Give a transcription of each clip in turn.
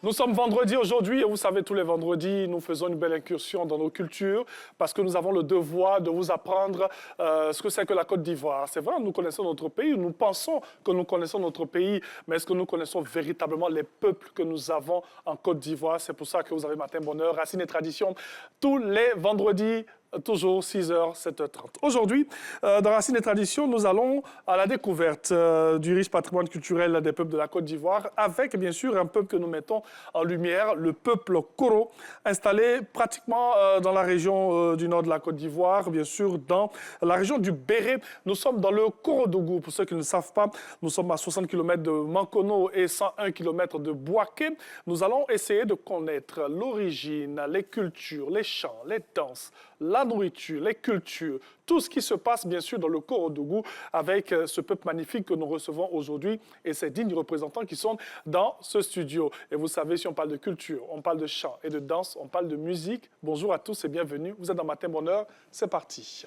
Nous sommes vendredi aujourd'hui et vous savez, tous les vendredis, nous faisons une belle incursion dans nos cultures parce que nous avons le devoir de vous apprendre ce que c'est que la Côte d'Ivoire. C'est vrai, nous connaissons notre pays, nous pensons que nous connaissons notre pays, mais est-ce que nous connaissons véritablement les peuples que nous avons en Côte d'Ivoire? C'est pour ça que vous avez Matin Bonheur, Racines et Traditions, tous les vendredis, toujours 6h, 7h30. Aujourd'hui, dans Racines et Traditions, nous allons à la découverte du riche patrimoine culturel des peuples de la Côte d'Ivoire, avec bien sûr un peuple que nous mettons en lumière, le peuple Koro, installé pratiquement dans la région du nord de la Côte d'Ivoire, bien sûr dans la région du Béret. Nous sommes dans le Korodougou, pour ceux qui ne le savent pas, nous sommes à 60 km de Mankono et 101 km de Bouaké. Nous allons essayer de connaître l'origine, les cultures, les chants, les danses, la nourriture, les cultures, tout ce qui se passe bien sûr dans le Korodougou avec ce peuple magnifique que nous recevons aujourd'hui et ces dignes représentants qui sont dans ce studio. Et vous savez, si on parle de culture, on parle de chant et de danse, on parle de musique. Bonjour à tous et bienvenue. Vous êtes dans Matin Bonheur, c'est parti.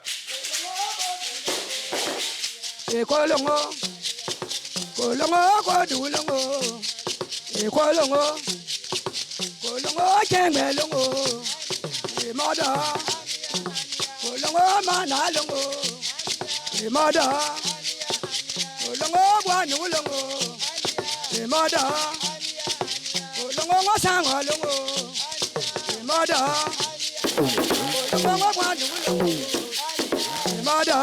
Longo mana longo, mada. Longo guanu longo, mada. Longo sanga longo, mada. Longo guanu longo, mada.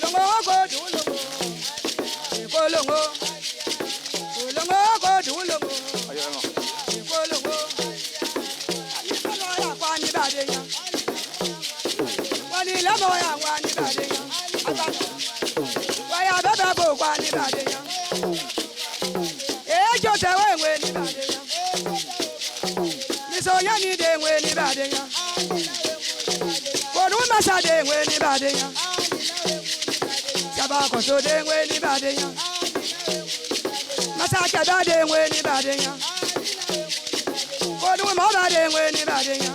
Longo guanu longo, longo. Longo guanu longo, longo. Ayé kwani badenya. La boya wani badenya, waya baba bo wani badenya. Ejo tewe weni badenya, miso yani de weni badenya. Kodu masa de weni badenya, sabako so de weni badenya. Masa kaba de weni badenya, kodu mama de weni badenya.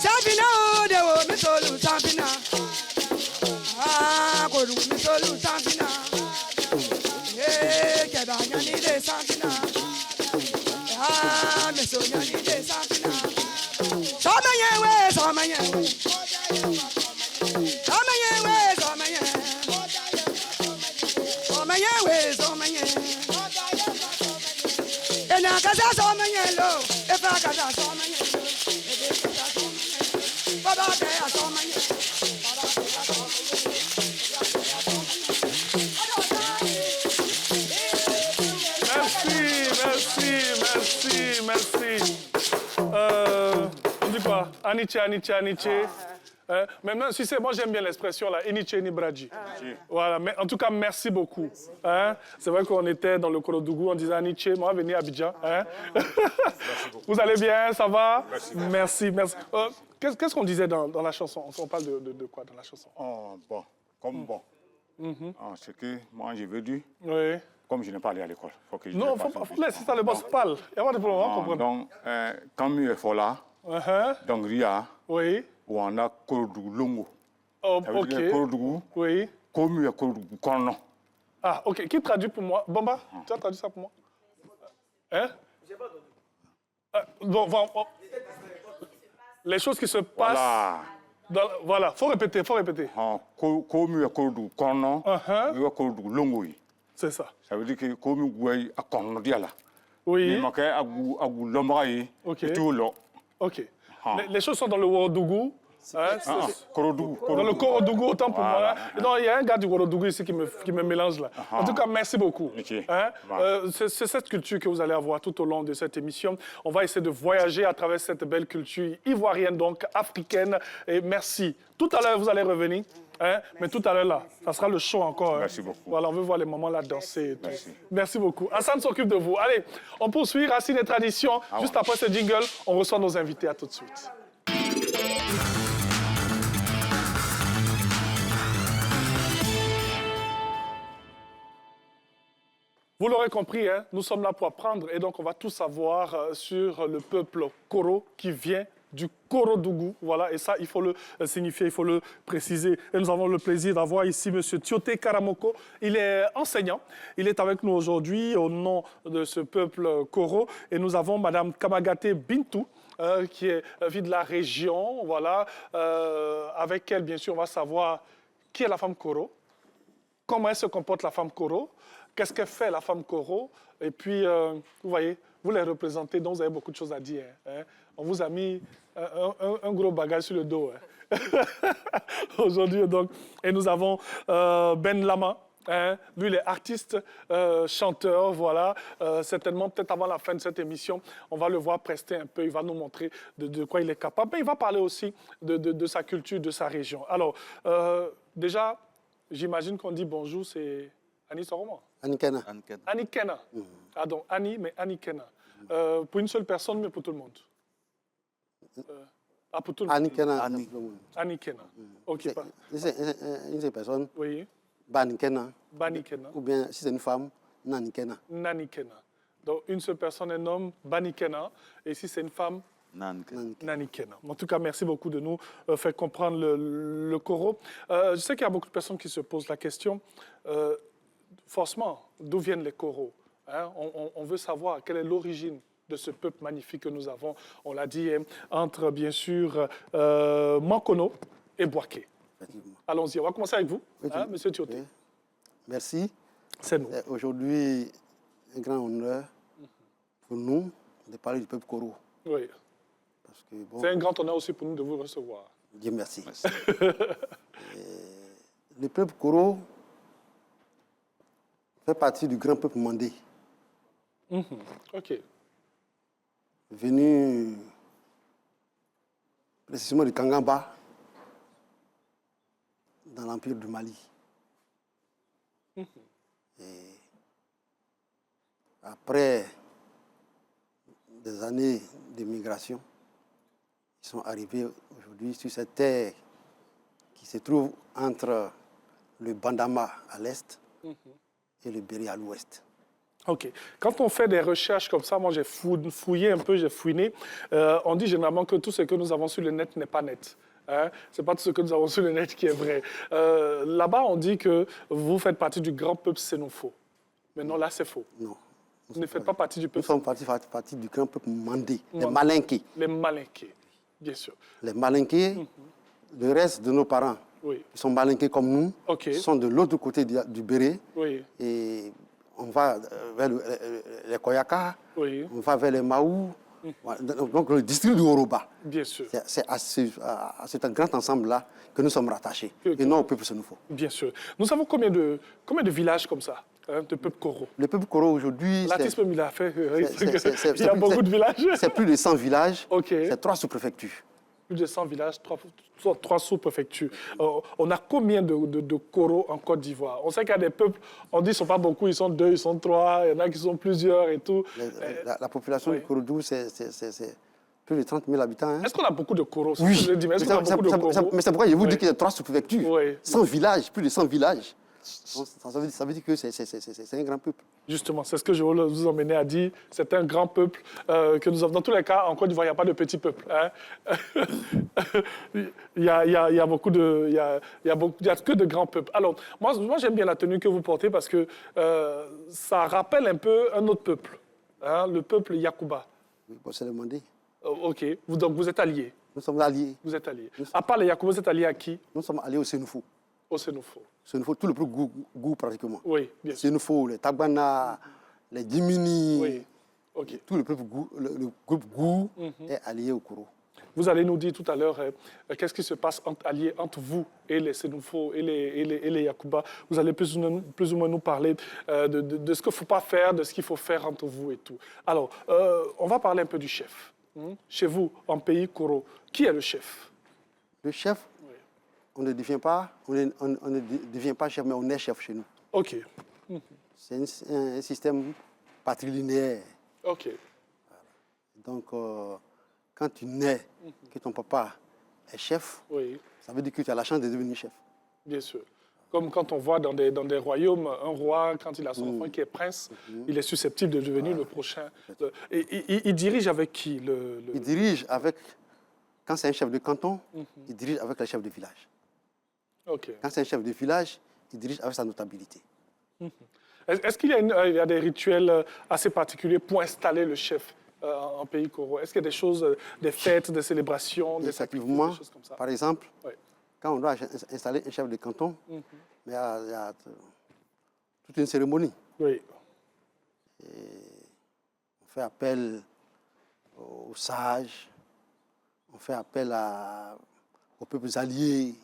Sampina de wo misolu sampina, ah kodu misolu sampina, keba nyani de sampina, ah miso nyani de sampina. Somenyewe, somenyewe, somenyewe, somenyewe, somenyewe, somenyewe. Ena kaza somenyelo, efa kaza somenyelo. Merci. On dit quoi? Aniche. Maintenant, si c'est moi, j'aime bien l'expression là, Iniche Nibraji. Voilà, mais en tout cas, merci beaucoup. Hein? C'est vrai qu'on était dans le Korodougou, on disait Aniche, moi, venez à Abidjan. Hein? Vous allez bien, ça va? Merci. Qu'est-ce qu'on disait dans la chanson? On parle de quoi dans la chanson? Ce que moi, je veux dire. Oui. Comme je n'ai pas allé à l'école. Faut laisser ça, le boss parle. Il y a pas de problème, donc, quand il est fort là, donc Ria, oui. où on a Korodougou Longo. Oh, ok. Korodougou, oui. comme il y a Korodougou Kono. Ah, ok. Qui traduit pour moi? Bamba, tu as traduit ça pour moi? Hein? J'ai pas donné. Les choses qui se passent. Voilà. Faut répéter. Comme il y a Korodougou Kono, il y a Korodougou Longo. C'est ça. Ça veut dire que comme il y a Kono diala. Oui. Il manque Agou Lombraï. Ok. Et tout là. Ok. Les choses sont dans le Korodougou. Korodougou. Dans le Korodougou, autant pour moi. Non, il y a un gars du Korodougou ici qui me mélange là. En tout cas, merci beaucoup. Hein? C'est cette culture que vous allez avoir tout au long de cette émission. On va essayer de voyager à travers cette belle culture ivoirienne, donc africaine. Et merci. Tout à l'heure, vous allez revenir. Hein? Mais tout à l'heure, là, ça sera le show encore. Merci beaucoup. Voilà, on veut voir les moments là danser. Et tout. Merci beaucoup. Hassan s'occupe de vous. Allez, on poursuit Racines et Traditions. Juste après ce jingle, on reçoit nos invités. À tout de suite. Vous l'aurez compris, hein, nous sommes là pour apprendre et donc on va tout savoir sur le peuple Koro qui vient du Korodougou. Voilà, et ça, il faut le signifier, il faut le préciser. Et nous avons le plaisir d'avoir ici M. Tioté Karamoko. Il est enseignant. Il est avec nous aujourd'hui au nom de ce peuple Koro. Et nous avons Mme Kamagate Bintou, qui vit de la région. Voilà, avec elle, bien sûr, on va savoir qui est la femme Koro, comment elle se comporte la femme Koro, qu'est-ce qu'elle fait la femme Koro. Et puis, vous voyez, vous les représentez, donc vous avez beaucoup de choses à dire. Hein. On vous a mis un gros bagage sur le dos. Hein. Aujourd'hui, donc. Et nous avons Ben Lama. Hein. Lui, il est artiste, chanteur, voilà. Certainement, peut-être avant la fin de cette émission, on va le voir prester un peu. Il va nous montrer de quoi il est capable. Mais il va parler aussi de sa culture, de sa région. Alors, déjà, j'imagine qu'on dit bonjour, c'est Annie Soromo. Annie Kena. Annie Kena. Ah, donc Annie, mais Annie Kena. Pour une seule personne, mais pour tout le monde. Pour tout le monde. Annie Kena. Annie Kena. Ok. C'est une seule personne. Oui. Bani Kena. Bani Kena. Ou bien, si c'est une femme, Nani Kena. Nani Kena. Donc, une seule personne, un homme, Bani Kena. Et si c'est une femme, Nani Kena. En tout cas, merci beaucoup de nous faire comprendre le Koro. Je sais qu'il y a beaucoup de personnes qui se posent la question, forcément, d'où viennent les Koros, hein? On veut savoir quelle est l'origine de ce peuple magnifique que nous avons. On l'a dit, hein, entre, bien sûr, Mankono et Boaké. Allons-y, on va commencer avec vous, hein, M. Tioté. Oui. Merci. C'est nous. Aujourd'hui, un grand honneur pour nous de parler du peuple Koro. Oui. Bon, c'est un grand honneur aussi pour nous de vous recevoir. Dieu merci. Le peuple Koro fait partie du grand peuple mandé. OK. Venu précisément de Kangamba, dans l'Empire du Mali. Et après des années de migration, ils sont arrivés aujourd'hui sur cette terre qui se trouve entre le Bandama à l'est et le Béri à l'ouest. OK. Quand on fait des recherches comme ça, moi j'ai fouillé un peu, j'ai fouiné, on dit généralement que tout ce que nous avons sur le net n'est pas net. Hein? Ce n'est pas tout ce que nous avons sur le net qui est vrai. Là-bas, on dit que vous faites partie du grand peuple sénoufo. Mais non, là, c'est faux. Non. Vous ne faites pas partie du peuple. Nous sommes partie du grand peuple mandé, les Malinqués. Les Malinqués, bien sûr. Les Malinqués, le reste de nos parents, oui. Ils sont Malinqués comme nous, okay. sont de l'autre côté du Béré. Oui. Et on va vers les Koyaka, oui. On va vers les Maou. Donc le district du Oroba. Bien sûr. C'est à cet grand ensemble-là que nous sommes rattachés. Et non au peuple sénoufo. Bien sûr. Nous savons combien de villages comme ça, hein, de peuple Koro? Le peuple Koro aujourd'hui... L'artiste même, il a fait... il y a beaucoup de villages. C'est plus de 100 villages. Okay. C'est 3 sous-préfectures. Plus de 100 villages, 3 sous-préfectures. On a combien de Koro en Côte d'Ivoire? On sait qu'il y a des peuples, on dit qu'ils ne sont pas beaucoup, ils sont 2, ils sont 3, il y en a qui sont plusieurs et tout. La population du Korodougou, c'est plus de 30 000 habitants. Hein. Est-ce qu'on a beaucoup de Koros? Oui, mais c'est pourquoi je vous dis qu'il y a 3 sous-préfectures. Oui. 100 villages, plus de 100 villages. Ça veut dire que c'est un grand peuple. Justement, c'est ce que je veux vous emmener à dire. C'est un grand peuple que nous avons. Dans tous les cas, en Côte d'Ivoire, il n'y a pas de petit peuple. Hein. Il y a beaucoup de... Il y a que de grands peuples. Alors, moi j'aime bien la tenue que vous portez parce que ça rappelle un peu un autre peuple, hein, le peuple Yakuba. Oui, bon, c'est demandé. OK. Donc, vous êtes alliés. Nous sommes alliés. Vous êtes alliés. À part les Yakuba, vous êtes alliés à qui? Nous sommes alliés au Sénoufo. Au Sénoufo. Sénoufo, tout le peuple Gou pratiquement. Oui, bien sûr. Sénoufo, les Tagbana, les Dimini. Oui. OK. Tout le peuple Gou, le groupe Gou est allié au Koro. Vous allez nous dire tout à l'heure qu'est-ce qui se passe entre vous et les Sénoufo et les Yakuba. Vous allez plus ou moins nous parler de ce qu'il ne faut pas faire, de ce qu'il faut faire entre vous et tout. Alors, on va parler un peu du chef. Chez vous, en pays Koro, qui est le chef? Le chef, oui. On ne devient pas chef, mais on est chef chez nous. OK. C'est un système patrilinéaire. OK. Donc, quand tu nais, que ton papa est chef, oui. Ça veut dire que tu as la chance de devenir chef. Bien sûr. Comme quand on voit dans des royaumes, un roi, quand il a son enfant qui est prince, il est susceptible de devenir le prochain. Et il dirige avec qui Il dirige avec Quand c'est un chef de canton, il dirige avec le chef de village. OK. Quand c'est un chef de village, il dirige avec sa notabilité. Est-ce qu'il y a des rituels assez particuliers pour installer le chef en pays Koro? Est-ce qu'il y a des choses, des fêtes, des célébrations, des sacrifices, Effectivement, des choses comme ça? par exemple, Oui. quand on doit installer un chef de canton, il y a toute une cérémonie. Oui. On fait appel aux sages, on fait appel aux peuples alliés,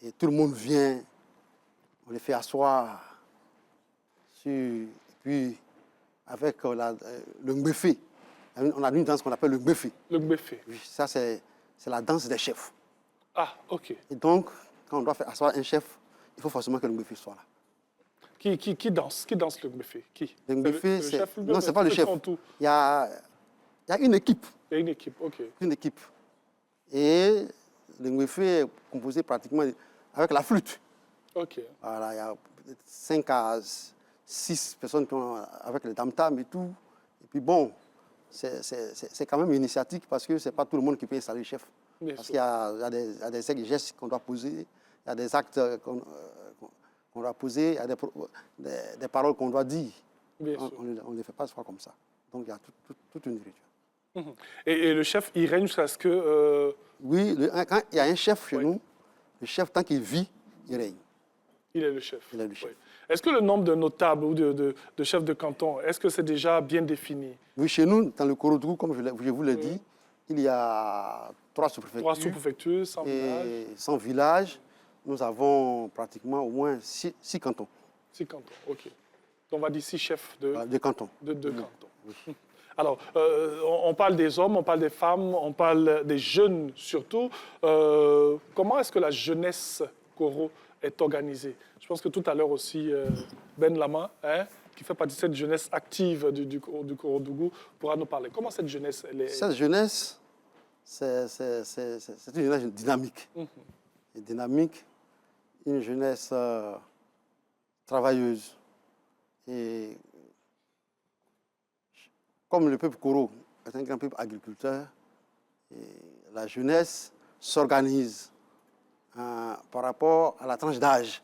et tout le monde vient, on les fait asseoir, et puis avec le Ngbefe. On a une danse qu'on appelle le Ngbefe. Le Gbefé. Oui, ça c'est la danse des chefs. Ah, OK. Et donc, quand on doit faire asseoir un chef, il faut forcément que le Ngbefe soit là. Qui danse? Qui danse le Gbefé? Qui? Le Ngbefe, C'est le chef lui-même, non, c'est pas le ceux qui chef. font tout. Il y a une équipe. Il y a une équipe, OK. Une équipe. Et le Ngbefe est composé pratiquement avec la flûte. OK. Voilà, il y a 5 à 6 personnes qui ont, avec les tam-tam et tout. Et puis bon, c'est quand même initiatique parce que ce n'est pas tout le monde qui peut installer le chef. Bien Parce sûr. qu'il y a des gestes qu'on doit poser, il y a des actes qu'on doit poser, il y a des paroles qu'on doit dire. Bien sûr. On ne les fait pas souvent comme ça. Donc il y a toute une rituel. Et le chef, il règne jusqu'à ce que... Oui, quand il y a un chef chez Oui. nous, le chef, tant qu'il vit, il règne. Il est le chef. Il est le chef. Oui. Est-ce que le nombre de notables ou de chefs de canton, est-ce que c'est déjà bien défini? Oui, chez nous, dans le Korodougou, comme je vous l'ai dit, il y a 3 sous-préfectures. 3 sous-préfectures, 100 villages, Et 100 villages. Nous avons pratiquement au moins 6 cantons. 6 cantons, OK. Donc on va dire 6 chefs De cantons. de cantons. Alors, on parle des hommes, on parle des femmes, on parle des jeunes surtout. Comment est-ce que la jeunesse Koro est organisée? Je pense que tout à l'heure aussi, Ben Lama, qui fait partie de cette jeunesse active du Korodougou, pourra nous parler. Comment cette jeunesse elle est... Cette jeunesse, c'est une jeunesse dynamique. Et dynamique, une jeunesse travailleuse. Et comme le peuple Koro est un grand peuple agriculteur, et la jeunesse s'organise par rapport à la tranche d'âge.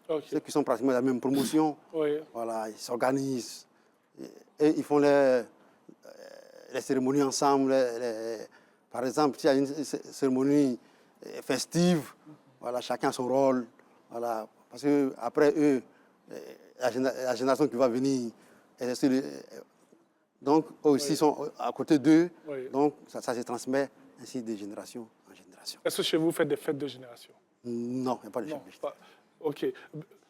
OK. Ceux qui sont pratiquement de la même promotion, Oui. voilà, ils s'organisent. Et ils font les cérémonies ensemble. Par exemple, s'il y a une cérémonie festive, voilà, chacun a son rôle. Voilà, parce qu'après eux, la génération qui va venir, donc eux aussi sont à côté d'eux. Oui. Donc ça se transmet ainsi de génération en génération. Est-ce que chez vous, vous faites des fêtes de génération? Non, il n'y a pas de Non, chef. pas... OK.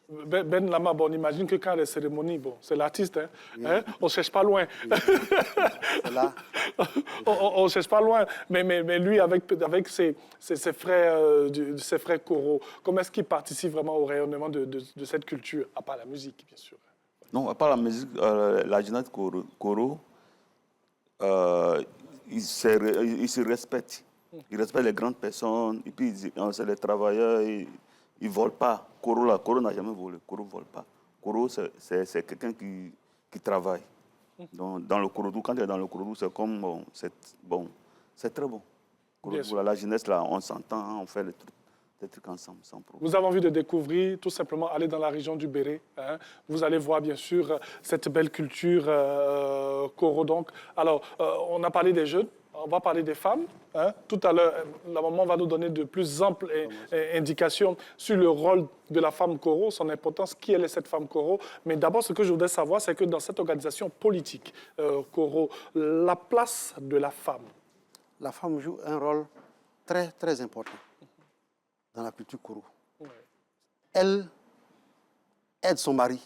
Ben Lama, bon, on imagine que quand il y a des cérémonies, bon, c'est l'artiste, hein, on ne cherche pas loin. C'est là. On ne cherche pas loin, mais lui, avec ses frères Koro, comment est-ce qu'il participe vraiment au rayonnement de cette culture, à part la musique, bien sûr? Non, à part la musique, la jeunesse Koro, ils se respectent. Ils respectent les grandes personnes, et puis c'est les travailleurs, ils ne volent pas. Koro n'a jamais volé, Koro ne vole pas. Koro, c'est quelqu'un qui travaille. Donc, dans le Korodougou, quand tu es dans le Korodougou, c'est comme, c'est très bon. Korodougou, la jeunesse, là, on s'entend, on fait des trucs ensemble, sans problème. Vous avez envie de découvrir, tout simplement, aller dans la région du Béré. Vous allez voir, bien sûr, cette belle culture Koro. Donc, alors, on a parlé des jeunes, on va parler des femmes. Tout à l'heure, la maman va nous donner de plus amples indications sur le rôle de la femme Koro, son importance, qui est cette femme Koro. Mais d'abord, ce que je voudrais savoir, c'est que dans cette organisation politique Koro, la place de la femme. La femme joue un rôle très, très important dans la culture Koro. Ouais. Elle aide son mari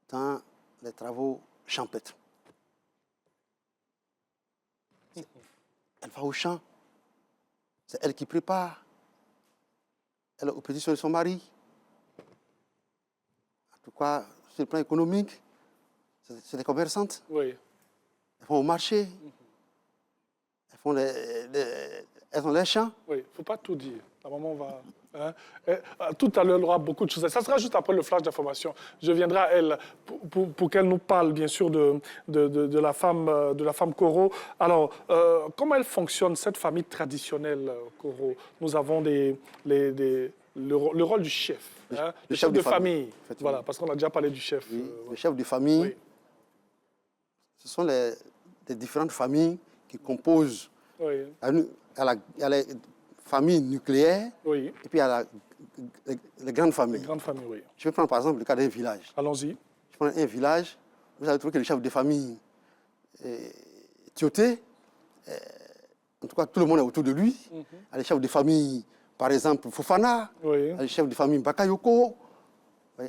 dans les travaux champêtres. Elle va au champ, c'est elle qui prépare. Elle est au petit de son mari. En tout cas, sur le plan économique, c'est des commerçantes. Oui. Elles vont au marché. Elles font les champs. Oui, il ne faut pas tout dire. La maman va... Hein? Tout à l'heure, il y aura beaucoup de choses. Ça sera juste après le flash d'information. Je viendrai à elle pour qu'elle nous parle, bien sûr, de la femme Koro. Alors, comment elle fonctionne, cette famille traditionnelle Koro? Nous avons le rôle du chef. Hein? Le chef de famille. Voilà, parce qu'on a déjà parlé du chef. Oui, le chef de famille, oui. Ce sont les différentes familles qui composent. Oui. Il y a les familles nucléaires, oui. Et puis il y a les grandes familles. Les grandes familles, oui. Je vais prendre par exemple le cas d'un village. Allons-y. Je prends un village, vous allez trouver que le chef de famille Tioté, en tout cas tout le monde est autour de lui. Il y a les chefs de famille, par exemple Fofana, oui. il y a les chefs de famille Bakayoko,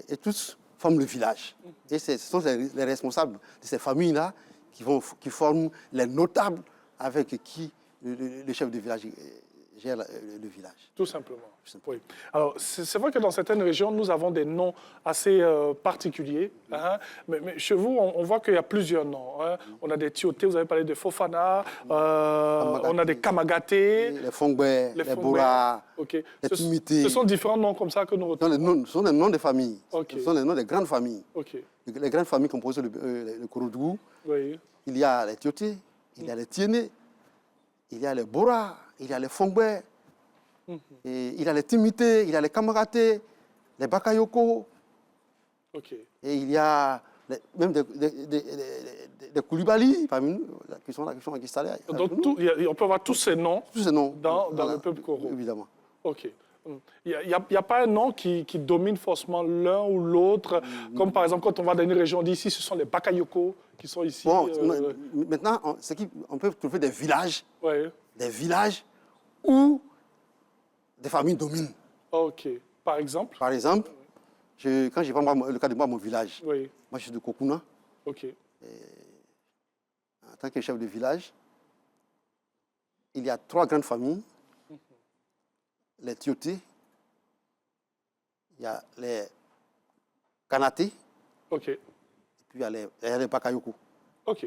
et tous forment le village. Et ce sont les responsables de ces familles-là qui forment les notables avec qui le chef de village gère le village. Tout simplement. Oui. Alors, c'est vrai que dans certaines régions, nous avons des noms assez particuliers. Hein, mais chez vous, on voit qu'il y a plusieurs noms. Hein. On a des Tioté, vous avez parlé de Fofana, on a des Kamagaté, les Fongbe, les Bora, okay. les Timité. Ce sont différents noms comme ça que nous retrouvons. Ce sont les noms des familles. Okay. Ce sont les noms des grandes familles. Okay. Les grandes familles composent le Korodougou. Oui. Il y a les Tioté, il y a les Tiéné, il y a les Bora, il y a les Fongbe, et il y a les Timité, il y a les Kamagaté, les Bakayoko. Okay. Et il y a même des Koulibaly parmi nous qui sont installés. Donc, on peut avoir tous ces noms dans le peuple Koro. Évidemment. OK. Il n'y a pas un nom qui domine forcément l'un ou l'autre. Comme par exemple, quand on va dans une région, on dit ici, ce sont les Bakayoko qui sont ici. Bon, maintenant, on peut trouver des villages où des familles dominent. OK. Par exemple? Par exemple, quand je prends le cas de mon village, oui. Moi je suis de Kokuna. OK. En tant que chef de village, il y a 3 grandes familles. Les Tioté, il y a les Kanaté, OK. Et puis il y a les Bakayoko. OK.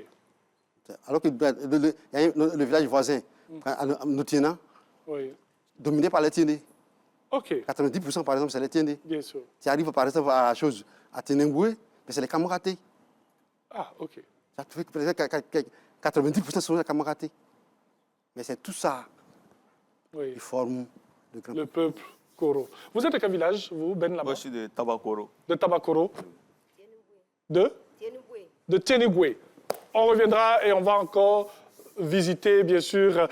Alors que le village voisin, Notiena, oui. dominé par les Tiéné. OK. 90% par exemple, c'est les Tiéné. Bien sûr. Tu arrives par exemple à la chose, à Ténemboué, mais c'est les Kamagaté. Ah, OK. Ça fait que 90% sont les Kamagaté. Mais c'est tout ça qui forme le peuple Koro. Vous êtes de quel village, vous, Ben, là-bas? Moi, je suis de Tabakoro. De Tabakoro. De Tiénéboué. On reviendra et on va encore visiter, bien sûr,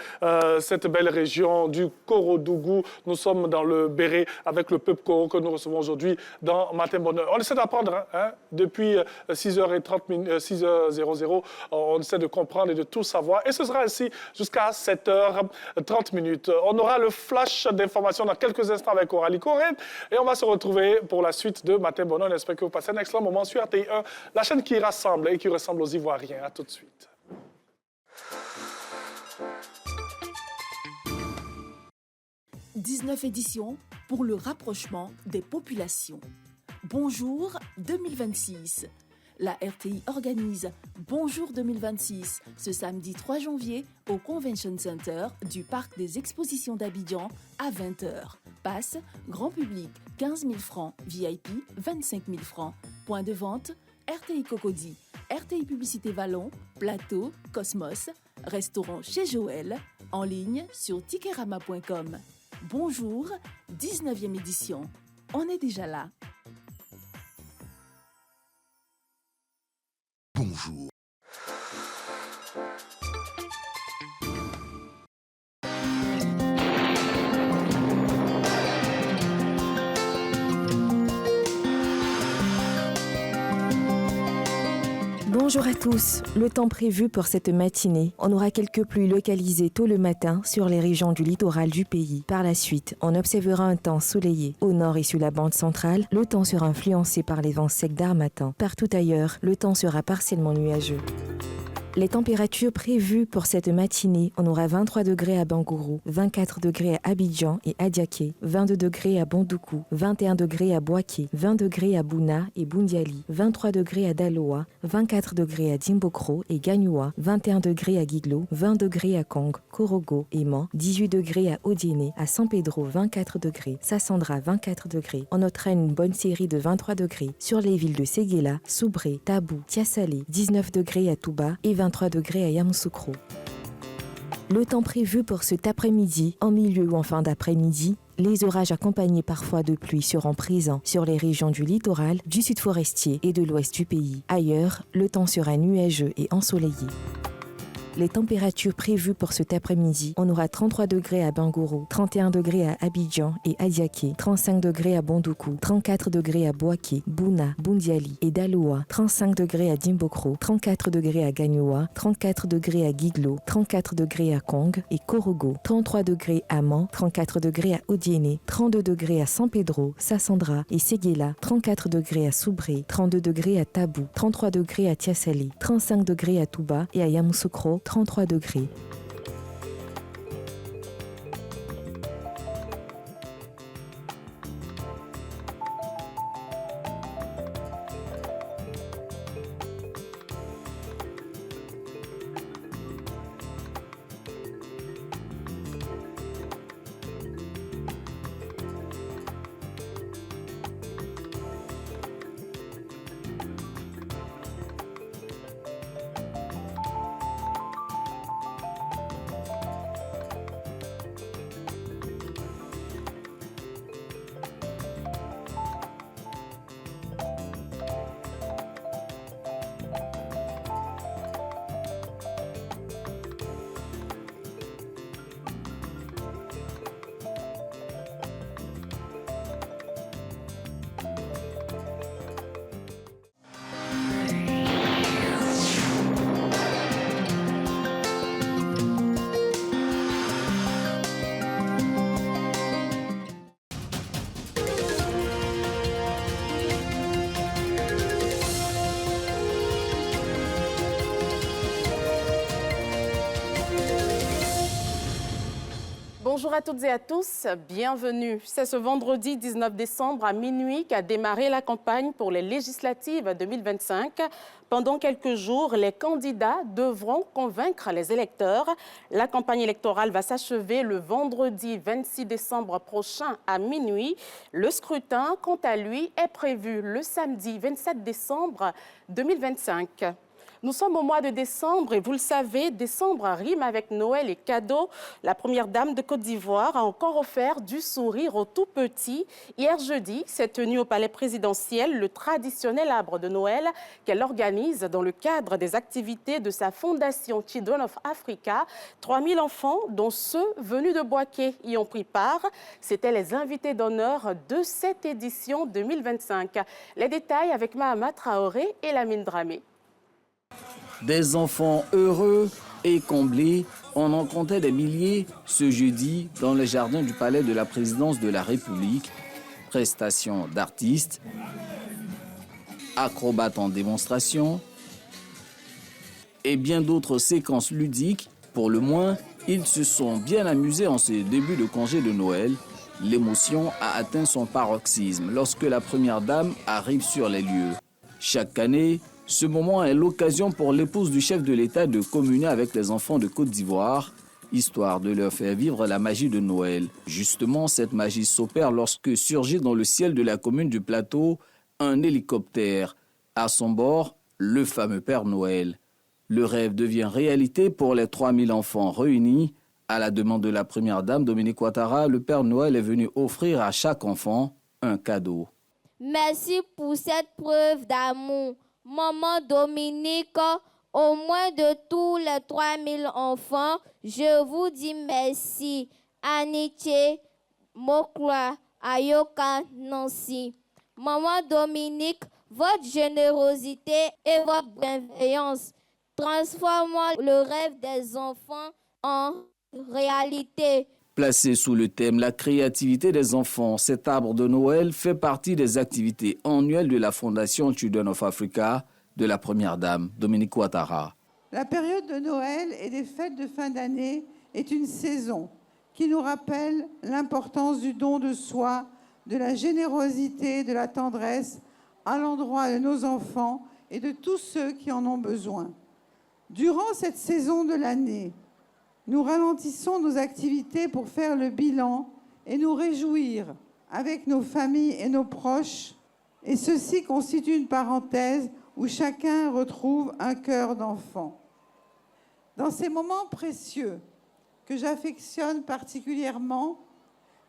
cette belle région du Korodougou. Nous sommes dans le Béret avec le peuple Koro que nous recevons aujourd'hui dans Matin Bonheur. On essaie d'apprendre, hein, depuis 6h00, on essaie de comprendre et de tout savoir. Et ce sera ainsi jusqu'à 7h30. On aura le flash d'informations dans quelques instants avec Aurélie Corinne et on va se retrouver pour la suite de Matin Bonheur. On espère que vous passez un excellent moment sur RTI1, la chaîne qui rassemble et qui ressemble aux Ivoiriens. À tout de suite. « 19 éditions pour le rapprochement des populations. Bonjour 2026. La RTI organise Bonjour 2026 ce samedi 3 janvier au Convention Center du Parc des Expositions d'Abidjan à 20h. Passe, grand public, 15 000 francs, VIP, 25 000 francs. Point de vente, RTI Cocody, RTI Publicité Vallon, Plateau, Cosmos, restaurant chez Joël, en ligne sur tikerama.com. Bonjour, 19e édition. On est déjà là. Bonjour. Bonjour à tous. Le temps prévu pour cette matinée, on aura quelques pluies localisées tôt le matin sur les régions du littoral du pays. Par la suite, on observera un temps soleillé. Au nord et sur la bande centrale, le temps sera influencé par les vents secs d'harmattan. Partout ailleurs, le temps sera partiellement nuageux. Les températures prévues pour cette matinée, on aura 23 degrés à Bangourou, 24 degrés à Abidjan et Adiaké, 22 degrés à Bondoukou, 21 degrés à Boaké, 20 degrés à Bouna et Boundiali, 23 degrés à Daloa, 24 degrés à Dimbokro et Gagnoua, 21 degrés à Guiglo, 20 degrés à Kong, Korogo et Man, 18 degrés à Odiéné, à San Pedro 24 degrés, Sassandra 24 degrés. On notera une bonne série de 23 degrés sur les villes de Séguéla, Soubré, Tabou, Tiasalé, 19 degrés à Touba et 23 degrés à Yamoussoukro. Le temps prévu pour cet après-midi, en milieu ou en fin d'après-midi, les orages accompagnés parfois de pluie seront présents sur les régions du littoral, du sud forestier et de l'ouest du pays. Ailleurs, le temps sera nuageux et ensoleillé. Les températures prévues pour cet après-midi, on aura 33 degrés à Bangourou, 31 degrés à Abidjan et Adiaké, 35 degrés à Bondoukou, 34 degrés à Boaké, Bouna, Boundiali et Daloa, 35 degrés à Dimbokro, 34 degrés à Gagnoua, 34 degrés à Guiglo, 34 degrés à Kong et Korogo, 33 degrés à Man, 34 degrés à Odiéné, 32 degrés à San Pedro, Sassandra et Séguéla, 34 degrés à Soubré, 32 degrés à Tabou, 33 degrés à Tiasalé, 35 degrés à Touba et à Yamoussoukro, 33 degrés. Bonjour à toutes et à tous, bienvenue. C'est ce vendredi 19 décembre à minuit qu'a démarré la campagne pour les législatives 2025. Pendant quelques jours, les candidats devront convaincre les électeurs. La campagne électorale va s'achever le vendredi 26 décembre prochain à minuit. Le scrutin, quant à lui, est prévu le samedi 27 décembre 2025. Nous sommes au mois de décembre et vous le savez, décembre rime avec Noël et cadeaux. La première dame de Côte d'Ivoire a encore offert du sourire aux tout petits. Hier jeudi, s'est tenu au palais présidentiel le traditionnel arbre de Noël qu'elle organise dans le cadre des activités de sa fondation Children of Africa. 3000 enfants, dont ceux venus de Boaké, y ont pris part. C'étaient les invités d'honneur de cette édition 2025. Les détails avec Mahama Traoré et Lamine Dramé. Des enfants heureux et comblés, on en comptait des milliers ce jeudi dans les jardins du palais de la présidence de la République. Prestations d'artistes, acrobates en démonstration et bien d'autres séquences ludiques. Pour le moins, ils se sont bien amusés en ce début de congé de Noël. L'émotion a atteint son paroxysme lorsque la première dame arrive sur les lieux. Chaque année, ce moment est l'occasion pour l'épouse du chef de l'État de communier avec les enfants de Côte d'Ivoire, histoire de leur faire vivre la magie de Noël. Justement, cette magie s'opère lorsque surgit dans le ciel de la commune du Plateau un hélicoptère. À son bord, le fameux Père Noël. Le rêve devient réalité pour les 3000 enfants réunis. À la demande de la première dame Dominique Ouattara, le Père Noël est venu offrir à chaque enfant un cadeau. Merci pour cette preuve d'amour. Maman Dominique, au moins de tous les 3000 enfants, je vous dis merci. Aniché, Mokla, Ayoka, Nancy. Maman Dominique, votre générosité et votre bienveillance transforment le rêve des enfants en réalité. Placé sous le thème « La créativité des enfants », cet arbre de Noël fait partie des activités annuelles de la Fondation Children of Africa de la première dame, Dominique Ouattara. La période de Noël et des fêtes de fin d'année est une saison qui nous rappelle l'importance du don de soi, de la générosité, de la tendresse à l'endroit de nos enfants et de tous ceux qui en ont besoin. Durant cette saison de l'année, nous ralentissons nos activités pour faire le bilan et nous réjouir avec nos familles et nos proches. Et ceci constitue une parenthèse où chacun retrouve un cœur d'enfant. Dans ces moments précieux que j'affectionne particulièrement,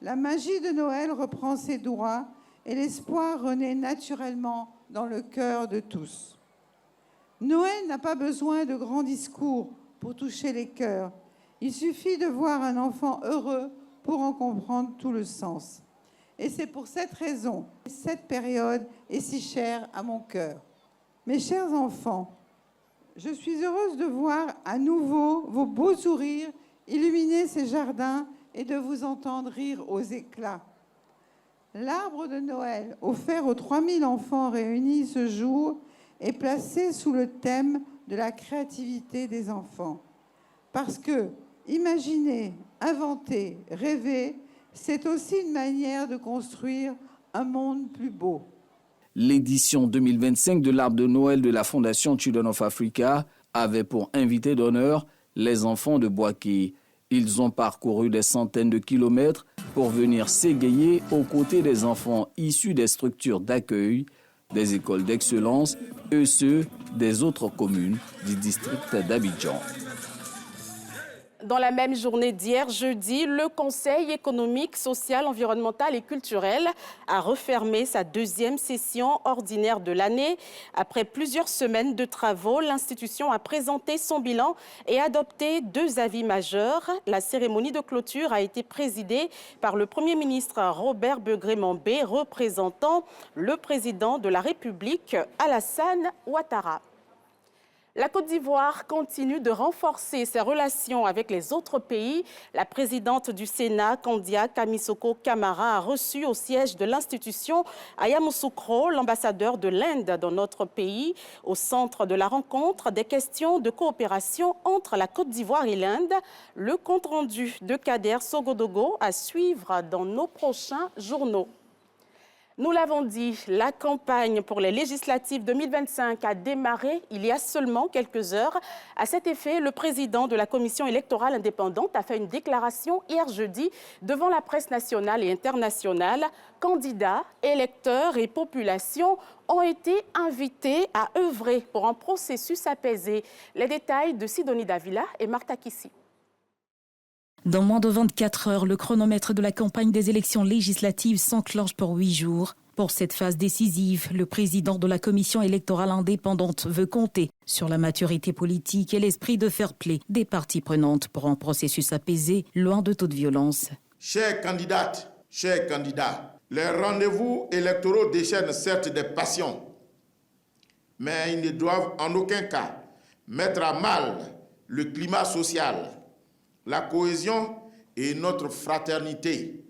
la magie de Noël reprend ses droits et l'espoir renaît naturellement dans le cœur de tous. Noël n'a pas besoin de grands discours pour toucher les cœurs. Il suffit de voir un enfant heureux pour en comprendre tout le sens. Et c'est pour cette raison que cette période est si chère à mon cœur. Mes chers enfants, je suis heureuse de voir à nouveau vos beaux sourires illuminer ces jardins et de vous entendre rire aux éclats. L'arbre de Noël offert aux 3000 enfants réunis ce jour est placé sous le thème de la créativité des enfants. Parce que imaginer, inventer, rêver, c'est aussi une manière de construire un monde plus beau. L'édition 2025 de l'Arbre de Noël de la Fondation Children of Africa avait pour invité d'honneur les enfants de Bouaké. Ils ont parcouru des centaines de kilomètres pour venir s'égayer aux côtés des enfants issus des structures d'accueil, des écoles d'excellence et ceux des autres communes du district d'Abidjan. Dans la même journée d'hier, jeudi, le Conseil économique, social, environnemental et culturel a refermé sa deuxième session ordinaire de l'année. Après plusieurs semaines de travaux, l'institution a présenté son bilan et adopté 2 avis majeurs. La cérémonie de clôture a été présidée par le Premier ministre Robert Begré-Mambé, représentant le président de la République, Alassane Ouattara. La Côte d'Ivoire continue de renforcer ses relations avec les autres pays. La présidente du Sénat, Kandia Kamisoko Kamara, a reçu au siège de l'institution à Yamoussoukro l'ambassadeur de l'Inde dans notre pays. Au centre de la rencontre, des questions de coopération entre la Côte d'Ivoire et l'Inde. Le compte-rendu de Kader Sogodogo à suivre dans nos prochains journaux. Nous l'avons dit, la campagne pour les législatives 2025 a démarré il y a seulement quelques heures. À cet effet, le président de la Commission électorale indépendante a fait une déclaration hier jeudi devant la presse nationale et internationale. Candidats, électeurs et populations ont été invités à œuvrer pour un processus apaisé. Les détails de Sidonie Davila et Martha Kissi. Dans moins de 24 heures, le chronomètre de la campagne des élections législatives s'enclenche pour 8 jours. Pour cette phase décisive, le président de la Commission électorale indépendante veut compter sur la maturité politique et l'esprit de fair-play des parties prenantes pour un processus apaisé, loin de toute violence. Chères candidates, chers candidats, les rendez-vous électoraux déchaînent certes des passions, mais ils ne doivent en aucun cas mettre à mal le climat social, la cohésion et notre fraternité.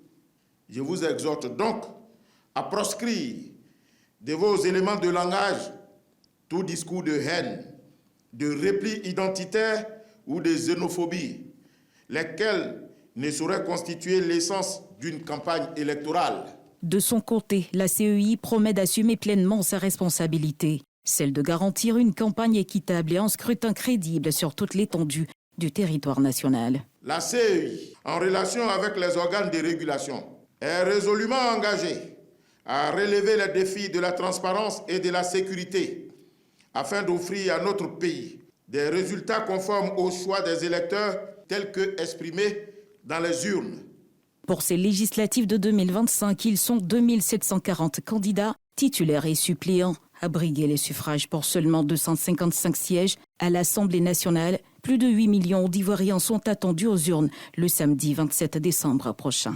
Je vous exhorte donc à proscrire de vos éléments de langage tout discours de haine, de repli identitaire ou de xénophobie, lesquels ne sauraient constituer l'essence d'une campagne électorale. De son côté, la CEI promet d'assumer pleinement sa responsabilité, celle de garantir une campagne équitable et un scrutin crédible sur toute l'étendue du territoire national. La CEI, en relation avec les organes de régulation, est résolument engagée à relever les défis de la transparence et de la sécurité afin d'offrir à notre pays des résultats conformes aux choix des électeurs tels que exprimés dans les urnes. Pour ces législatives de 2025, ils sont 2740 candidats, titulaires et suppléants, à briguer les suffrages pour seulement 255 sièges à l'Assemblée nationale. Plus de 8 millions d'Ivoiriens sont attendus aux urnes le samedi 27 décembre prochain.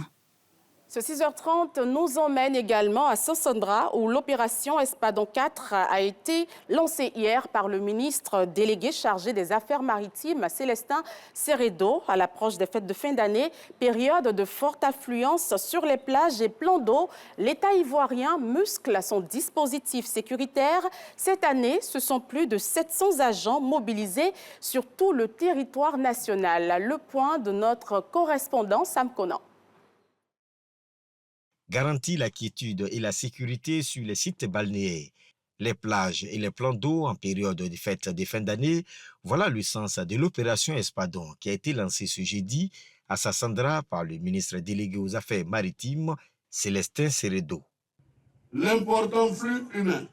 Ce 6h30 nous emmène également à Sassandra où l'opération Espadon 4 a été lancée hier par le ministre délégué chargé des Affaires maritimes, Célestin Seredo, à l'approche des fêtes de fin d'année, période de forte affluence sur les plages et plans d'eau. L'État ivoirien muscle son dispositif sécuritaire. Cette année, ce sont plus de 700 agents mobilisés sur tout le territoire national. Le point de notre correspondant Sam Conan. Garantit la quiétude et la sécurité sur les sites balnéaires, les plages et les plans d'eau en période de fête de fin d'année. Voilà le sens de l'opération Espadon qui a été lancée ce jeudi à Sassandra par le ministre délégué aux Affaires maritimes, Célestin Seredo. L'important flux humain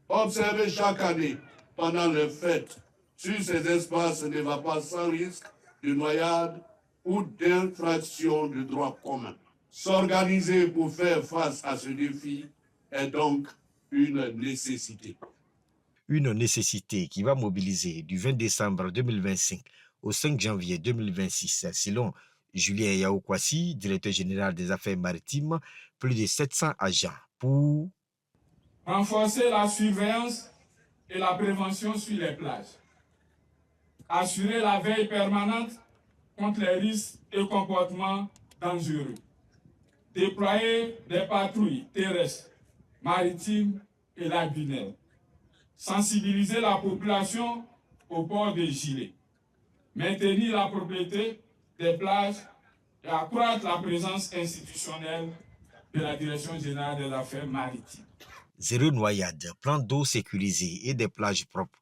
observé chaque année pendant les fêtes sur ces espaces ne va pas sans risque de noyade ou d'infraction du droit commun. S'organiser pour faire face à ce défi est donc une nécessité. Une nécessité qui va mobiliser du 20 décembre 2025 au 5 janvier 2026, selon Julien Yaoukwasi, directeur général des Affaires maritimes, plus de 700 agents pour renforcer la surveillance et la prévention sur les plages, assurer la veille permanente contre les risques et comportements dangereux, déployer des patrouilles terrestres, maritimes et lagunaires, sensibiliser la population au port des gilets, maintenir la propriété des plages et accroître la présence institutionnelle de la Direction générale des affaires maritimes. Zéro noyade, plan d'eau sécurisé et des plages propres.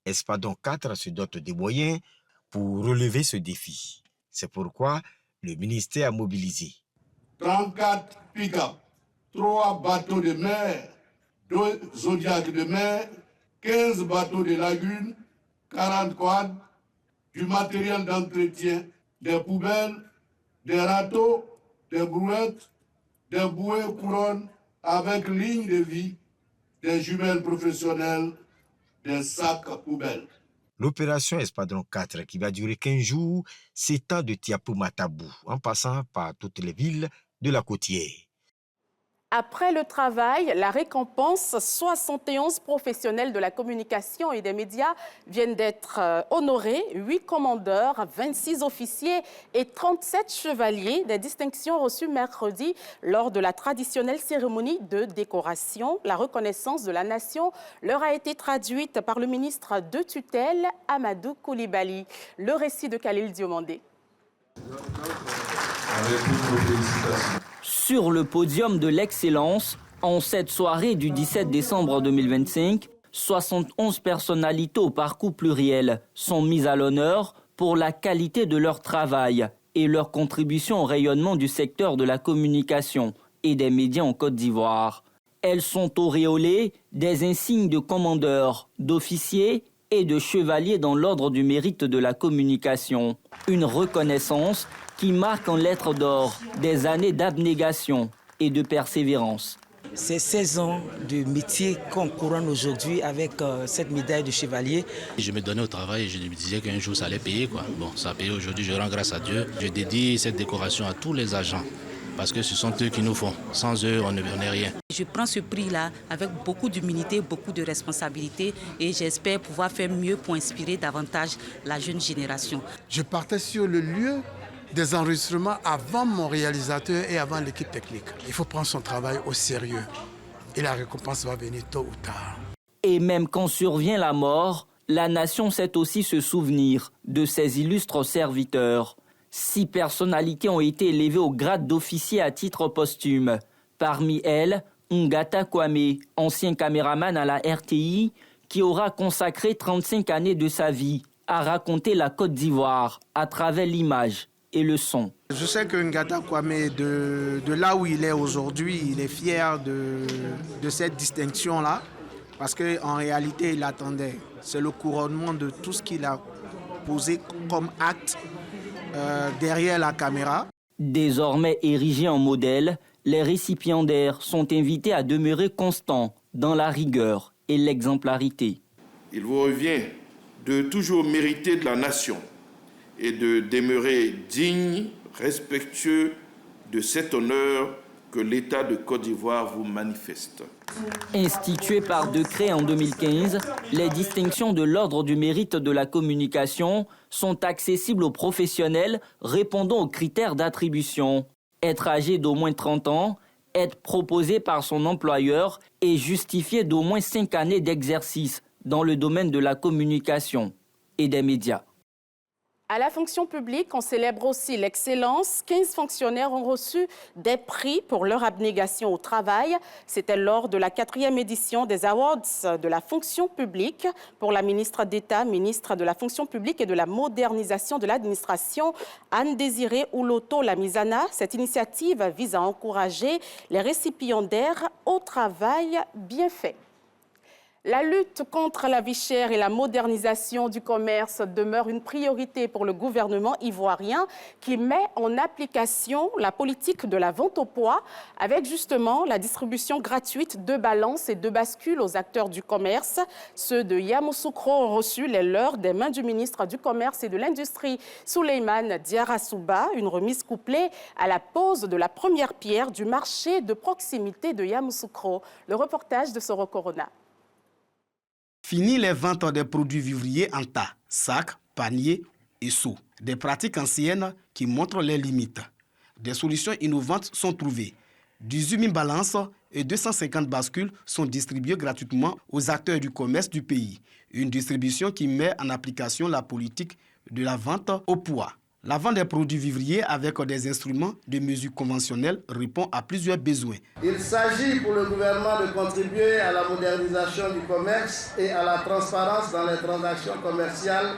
Espadon 4 se dote des moyens pour relever ce défi. C'est pourquoi le ministère a mobilisé 34 pick-up, 3 bateaux de mer, 2 zodiacs de mer, 15 bateaux de lagune, 40 quads, du matériel d'entretien, des poubelles, des râteaux, des brouettes, des bouées couronnes avec ligne de vie, des jumelles professionnelles, des sacs poubelles. L'opération Espadon 4, qui va durer 15 jours, s'étend de Tiapo-Matabou, en passant par toutes les villes de la côtière. Après le travail, la récompense, 71 professionnels de la communication et des médias viennent d'être honorés, 8 commandeurs, 26 officiers et 37 chevaliers, des distinctions reçues mercredi lors de la traditionnelle cérémonie de décoration. La reconnaissance de la nation leur a été traduite par le ministre de tutelle, Amadou Koulibaly. Le récit de Khalil Diomandé. Avec toutes nos félicitations. Sur le podium de l'excellence, en cette soirée du 17 décembre 2025, 71 personnalités au parcours pluriel sont mises à l'honneur pour la qualité de leur travail et leur contribution au rayonnement du secteur de la communication et des médias en Côte d'Ivoire. Elles sont auréolées des insignes de commandeurs, d'officiers et de chevaliers dans l'ordre du mérite de la communication. Une reconnaissance qui marque en lettres d'or des années d'abnégation et de persévérance. C'est 16 ans de métier qu'on couronne aujourd'hui avec cette médaille de chevalier. Je me donnais au travail et je me disais qu'un jour ça allait payer, quoi. Bon, ça a payé aujourd'hui, je rends grâce à Dieu. Je dédie cette décoration à tous les agents parce que ce sont eux qui nous font. Sans eux, on n'est rien. Je prends ce prix-là avec beaucoup d'humilité, beaucoup de responsabilité et j'espère pouvoir faire mieux pour inspirer davantage la jeune génération. Je partais sur le lieu des enregistrements avant mon réalisateur et avant l'équipe technique. Il faut prendre son travail au sérieux et la récompense va venir tôt ou tard. Et même quand survient la mort, la nation sait aussi se souvenir de ses illustres serviteurs. 6 personnalités ont été élevées au grade d'officier à titre posthume. Parmi elles, Ngata Kwame, ancien caméraman à la RTI, qui aura consacré 35 années de sa vie à raconter la Côte d'Ivoire à travers l'image et le son. Je sais que Ngata Kwame, de là où il est aujourd'hui, il est fier de cette distinction-là, parce qu'en réalité, il attendait. C'est le couronnement de tout ce qu'il a posé comme acte derrière la caméra. Désormais érigés en modèle, les récipiendaires sont invités à demeurer constants dans la rigueur et l'exemplarité. Il vous revient de toujours mériter de la nation et de demeurer digne, respectueux de cet honneur que l'État de Côte d'Ivoire vous manifeste. Instituées par décret en 2015, les distinctions de l'ordre du mérite de la communication sont accessibles aux professionnels répondant aux critères d'attribution. Être âgé d'au moins 30 ans, être proposé par son employeur et justifier d'au moins 5 années d'exercice dans le domaine de la communication et des médias. À la fonction publique, on célèbre aussi l'excellence. 15 fonctionnaires ont reçu des prix pour leur abnégation au travail. C'était lors de la 4e édition des Awards de la fonction publique pour la ministre d'État, ministre de la fonction publique et de la modernisation de l'administration, Anne-Désirée Ouloto-Lamizana. Cette initiative vise à encourager les récipiendaires au travail bien fait. La lutte contre la vie chère et la modernisation du commerce demeure une priorité pour le gouvernement ivoirien qui met en application la politique de la vente au poids avec justement la distribution gratuite de balances et de bascules aux acteurs du commerce. Ceux de Yamoussoukro ont reçu les leurs des mains du ministre du Commerce et de l'Industrie, Souleymane Diarra-Souba, une remise couplée à la pose de la première pierre du marché de proximité de Yamoussoukro. Le reportage de Soro Corona. Fini les ventes des produits vivriers en tas, sacs, paniers et seaux. Des pratiques anciennes qui montrent les limites. Des solutions innovantes sont trouvées. 18 000 balances et 250 bascules sont distribuées gratuitement aux acteurs du commerce du pays. Une distribution qui met en application la politique de la vente au poids. La vente des produits vivriers avec des instruments de mesure conventionnels répond à plusieurs besoins. Il s'agit pour le gouvernement de contribuer à la modernisation du commerce et à la transparence dans les transactions commerciales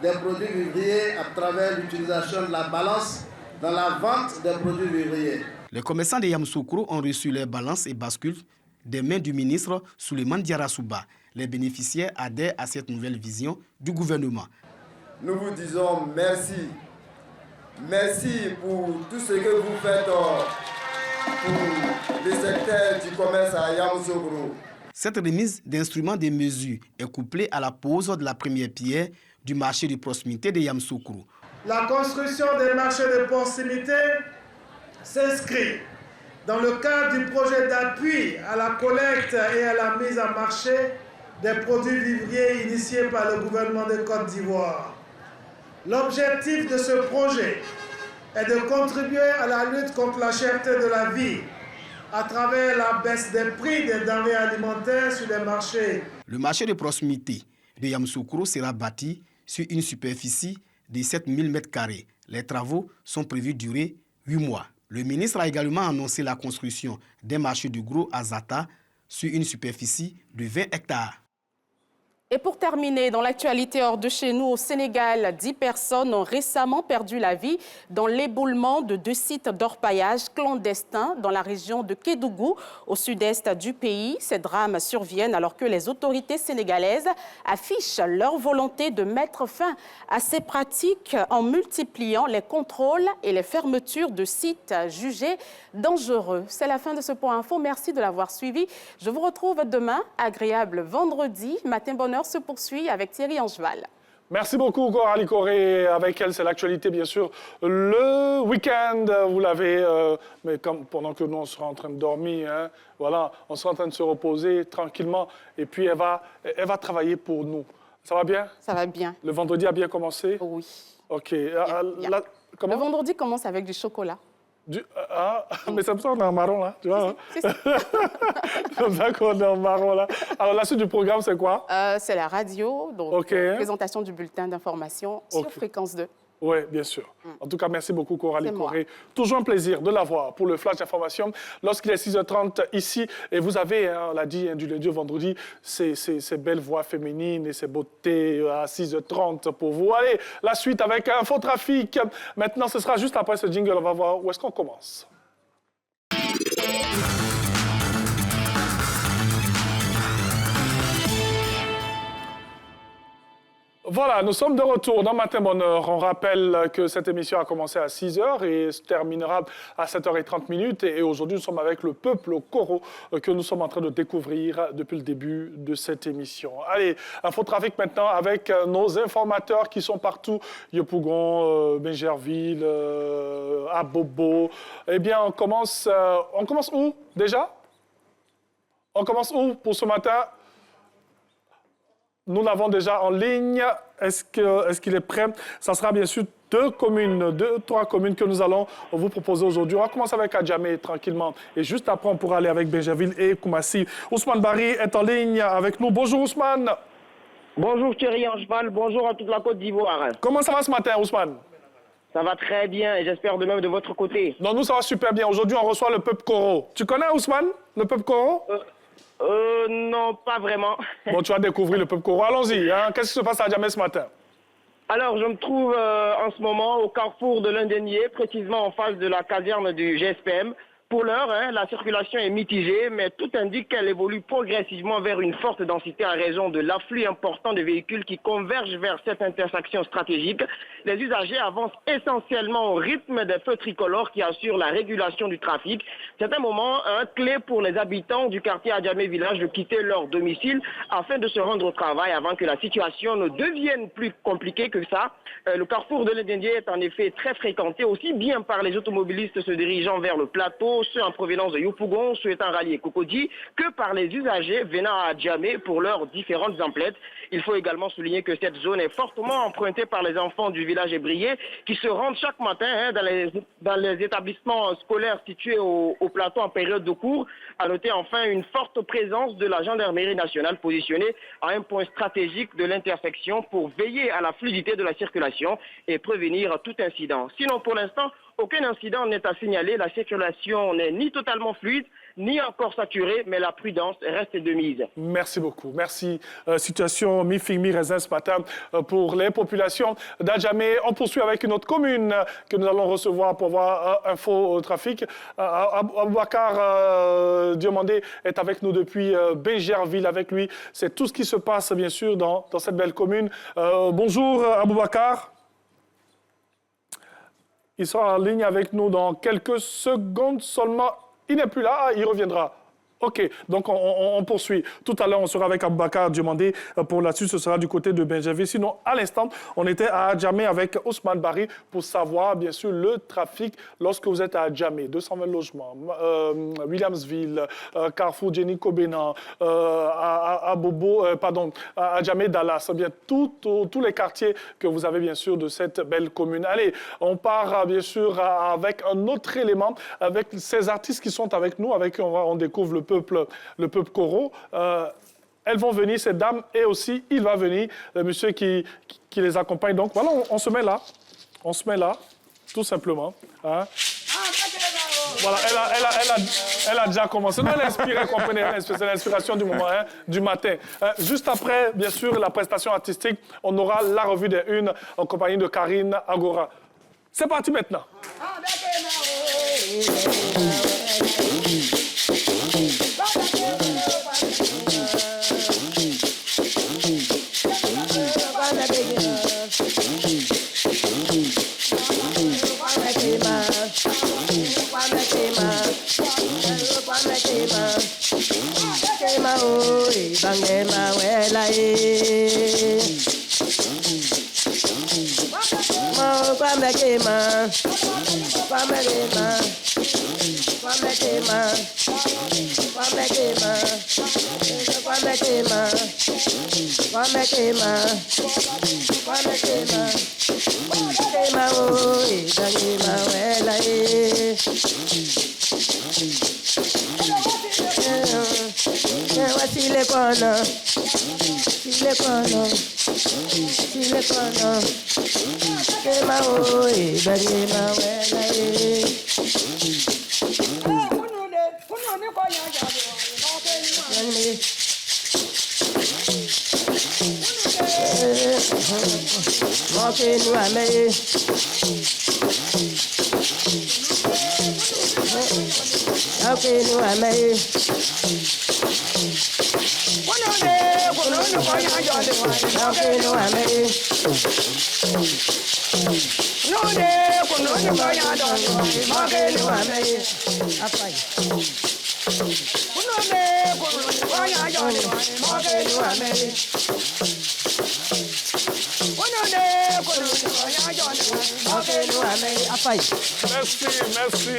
des produits vivriers à travers l'utilisation de la balance dans la vente des produits vivriers. Les commerçants de Yamoussoukro ont reçu les balances et bascules des mains du ministre Souleymane Diarra-Souba. Les bénéficiaires adhèrent à cette nouvelle vision du gouvernement. Nous vous disons merci. Merci pour tout ce que vous faites pour le secteur du commerce à Yamoussoukro. Cette remise d'instruments de mesure est couplée à la pose de la première pierre du marché de proximité de Yamoussoukro. La construction des marchés de proximité s'inscrit dans le cadre du projet d'appui à la collecte et à la mise en marché des produits vivriers initié par le gouvernement de Côte d'Ivoire. L'objectif de ce projet est de contribuer à la lutte contre la cherté de la vie à travers la baisse des prix des denrées alimentaires sur les marchés. Le marché de proximité de Yamoussoukro sera bâti sur une superficie de 7000 m². Les travaux sont prévus durer 8 mois. Le ministre a également annoncé la construction d'un marché de gros à Zata sur une superficie de 20 hectares. Et pour terminer, dans l'actualité hors de chez nous, au Sénégal, 10 personnes ont récemment perdu la vie dans l'éboulement de 2 sites d'orpaillage clandestins dans la région de Kédougou, au sud-est du pays. Ces drames surviennent alors que les autorités sénégalaises affichent leur volonté de mettre fin à ces pratiques en multipliant les contrôles et les fermetures de sites jugés dangereux. C'est la fin de ce point info. Merci de l'avoir suivi. Je vous retrouve demain. Agréable vendredi. Matin bonheur se poursuit avec Thierry Angeval. Merci beaucoup, Coralie Corée. Avec elle, c'est l'actualité, bien sûr. Le week-end, vous l'avez, mais comme pendant que nous, on sera en train de dormir, hein, voilà, on sera en train de se reposer tranquillement. Et puis, elle va travailler pour nous. Ça va bien? Ça va bien. Le vendredi a bien commencé? Oui. OK. Comment? Le vendredi commence avec du chocolat. Mais ça me semble en marron, là, tu vois. Si. D'accord, on est en marron, là. Alors, la suite du programme, c'est quoi? C'est la radio, donc présentation du bulletin d'information sur Fréquence 2. Oui, bien sûr. En tout cas, merci beaucoup, Coralie Corée. Toujours un plaisir de la voir pour le flash d'information lorsqu'il est 6h30 ici. Et vous avez, on l'a dit, du lundi au vendredi, ces belles voix féminines et ces beautés à 6h30 pour vous. Allez, la suite avec Infotrafic. Maintenant, ce sera juste après ce jingle. On va voir où est-ce qu'on commence. Voilà, nous sommes de retour dans Matin Bonheur. On rappelle que cette émission a commencé à 6h et se terminera à 7h30. Et aujourd'hui, nous sommes avec le peuple Koro que nous sommes en train de découvrir depuis le début de cette émission. Allez, infotrafic maintenant avec nos informateurs qui sont partout. Yopougon, Bingerville, Abobo. Eh bien, on commence où déjà? On commence où pour ce matin? Nous l'avons déjà en ligne. Est-ce qu'il est prêt? Ça sera bien sûr trois communes que nous allons vous proposer aujourd'hui. On va commencer avec Adjamé tranquillement. Et juste après, on pourra aller avec Bingerville et Koumassi. Ousmane Barry est en ligne avec nous. Bonjour Ousmane. Bonjour Thierry Angeval. Bonjour à toute la Côte d'Ivoire. Comment ça va ce matin Ousmane? Ça va très bien et j'espère de même de votre côté. Non, nous ça va super bien. Aujourd'hui, on reçoit le peuple Koro. Tu connais Ousmane, le peuple Koro? Non, pas vraiment. Bon, tu vas découvrir le peuple Koro. Allons-y. Hein? Qu'est-ce qui se passe à Adjamé ce matin? Alors, je me trouve en ce moment au carrefour de l'Indénié, précisément en face de la caserne du GSPM. Pour l'heure, la circulation est mitigée, mais tout indique qu'elle évolue progressivement vers une forte densité en raison de l'afflux important de véhicules qui convergent vers cette intersection stratégique. Les usagers avancent essentiellement au rythme des feux tricolores qui assurent la régulation du trafic. C'est un moment clé pour les habitants du quartier Adjamé Village de quitter leur domicile afin de se rendre au travail avant que la situation ne devienne plus compliquée que ça. Le carrefour de l'Indénié est en effet très fréquenté, aussi bien par les automobilistes se dirigeant vers le plateau, ceux en provenance de Yopougon souhaitant rallier Cocody, que par les usagers venant à Adjamé pour leurs différentes emplettes. Il faut également souligner que cette zone est fortement empruntée par les enfants du village ébrié qui se rendent chaque matin dans les établissements scolaires situés au plateau en période de cours. À noter enfin une forte présence de la gendarmerie nationale positionnée à un point stratégique de l'intersection pour veiller à la fluidité de la circulation et prévenir tout incident. Sinon, pour l'instant, aucun incident n'est à signaler. La circulation n'est ni totalement fluide, ni encore saturée, mais la prudence reste de mise. Merci beaucoup. Merci. Situation mi-raisin ce matin pour les populations d'Adjamé. On poursuit avec une autre commune que nous allons recevoir pour voir info au trafic. Aboubakar Diomandé est avec nous depuis Bingerville. Avec lui, c'est tout ce qui se passe, bien sûr, dans cette belle commune. Bonjour, Aboubakar. Il sera en ligne avec nous dans quelques secondes seulement. Il n'est plus là, il reviendra. OK, donc on poursuit. Tout à l'heure, on sera avec Aboubakar Diomandé. Pour la suite, ce sera du côté de Bingerville. Sinon, à l'instant, on était à Adjamé avec Ousmane Barry pour savoir, bien sûr, le trafic lorsque vous êtes à Adjamé. 220 logements, Williamsville, Carrefour Jenny Kobenan, à Adjamé Dallas. Bien, tous les quartiers que vous avez, bien sûr, de cette belle commune. Allez, on part, bien sûr, avec un autre élément, avec ces artistes qui sont avec nous, avec on découvre le peuple Koro. Elles vont venir, ces dames, et aussi, il va venir, le monsieur qui les accompagne. Donc, voilà, on se met là. On se met là, tout simplement. Hein. Voilà, elle a déjà commencé. Non, elle est inspirée, comprenez, c'est l'inspiration du moment, du matin. Juste après, bien sûr, la prestation artistique, on aura la revue des unes en compagnie de Karine Agora. C'est parti maintenant.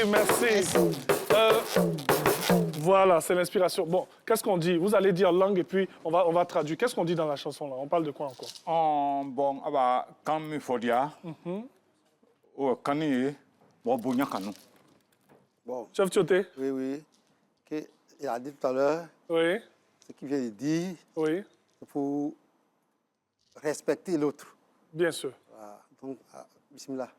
Merci. Voilà, c'est l'inspiration. Bon, qu'est-ce qu'on dit? Vous allez dire langue et puis on va traduire. Qu'est-ce qu'on dit dans la chanson là? On parle de quoi encore? Bon, quand il faut dire, quand il Bon. Chef Tioté? Oui. Il a dit tout à l'heure, oui. Ce qu'il vient de dire, oui. Il faut respecter l'autre. Bien sûr. Voilà. Donc, bismillah.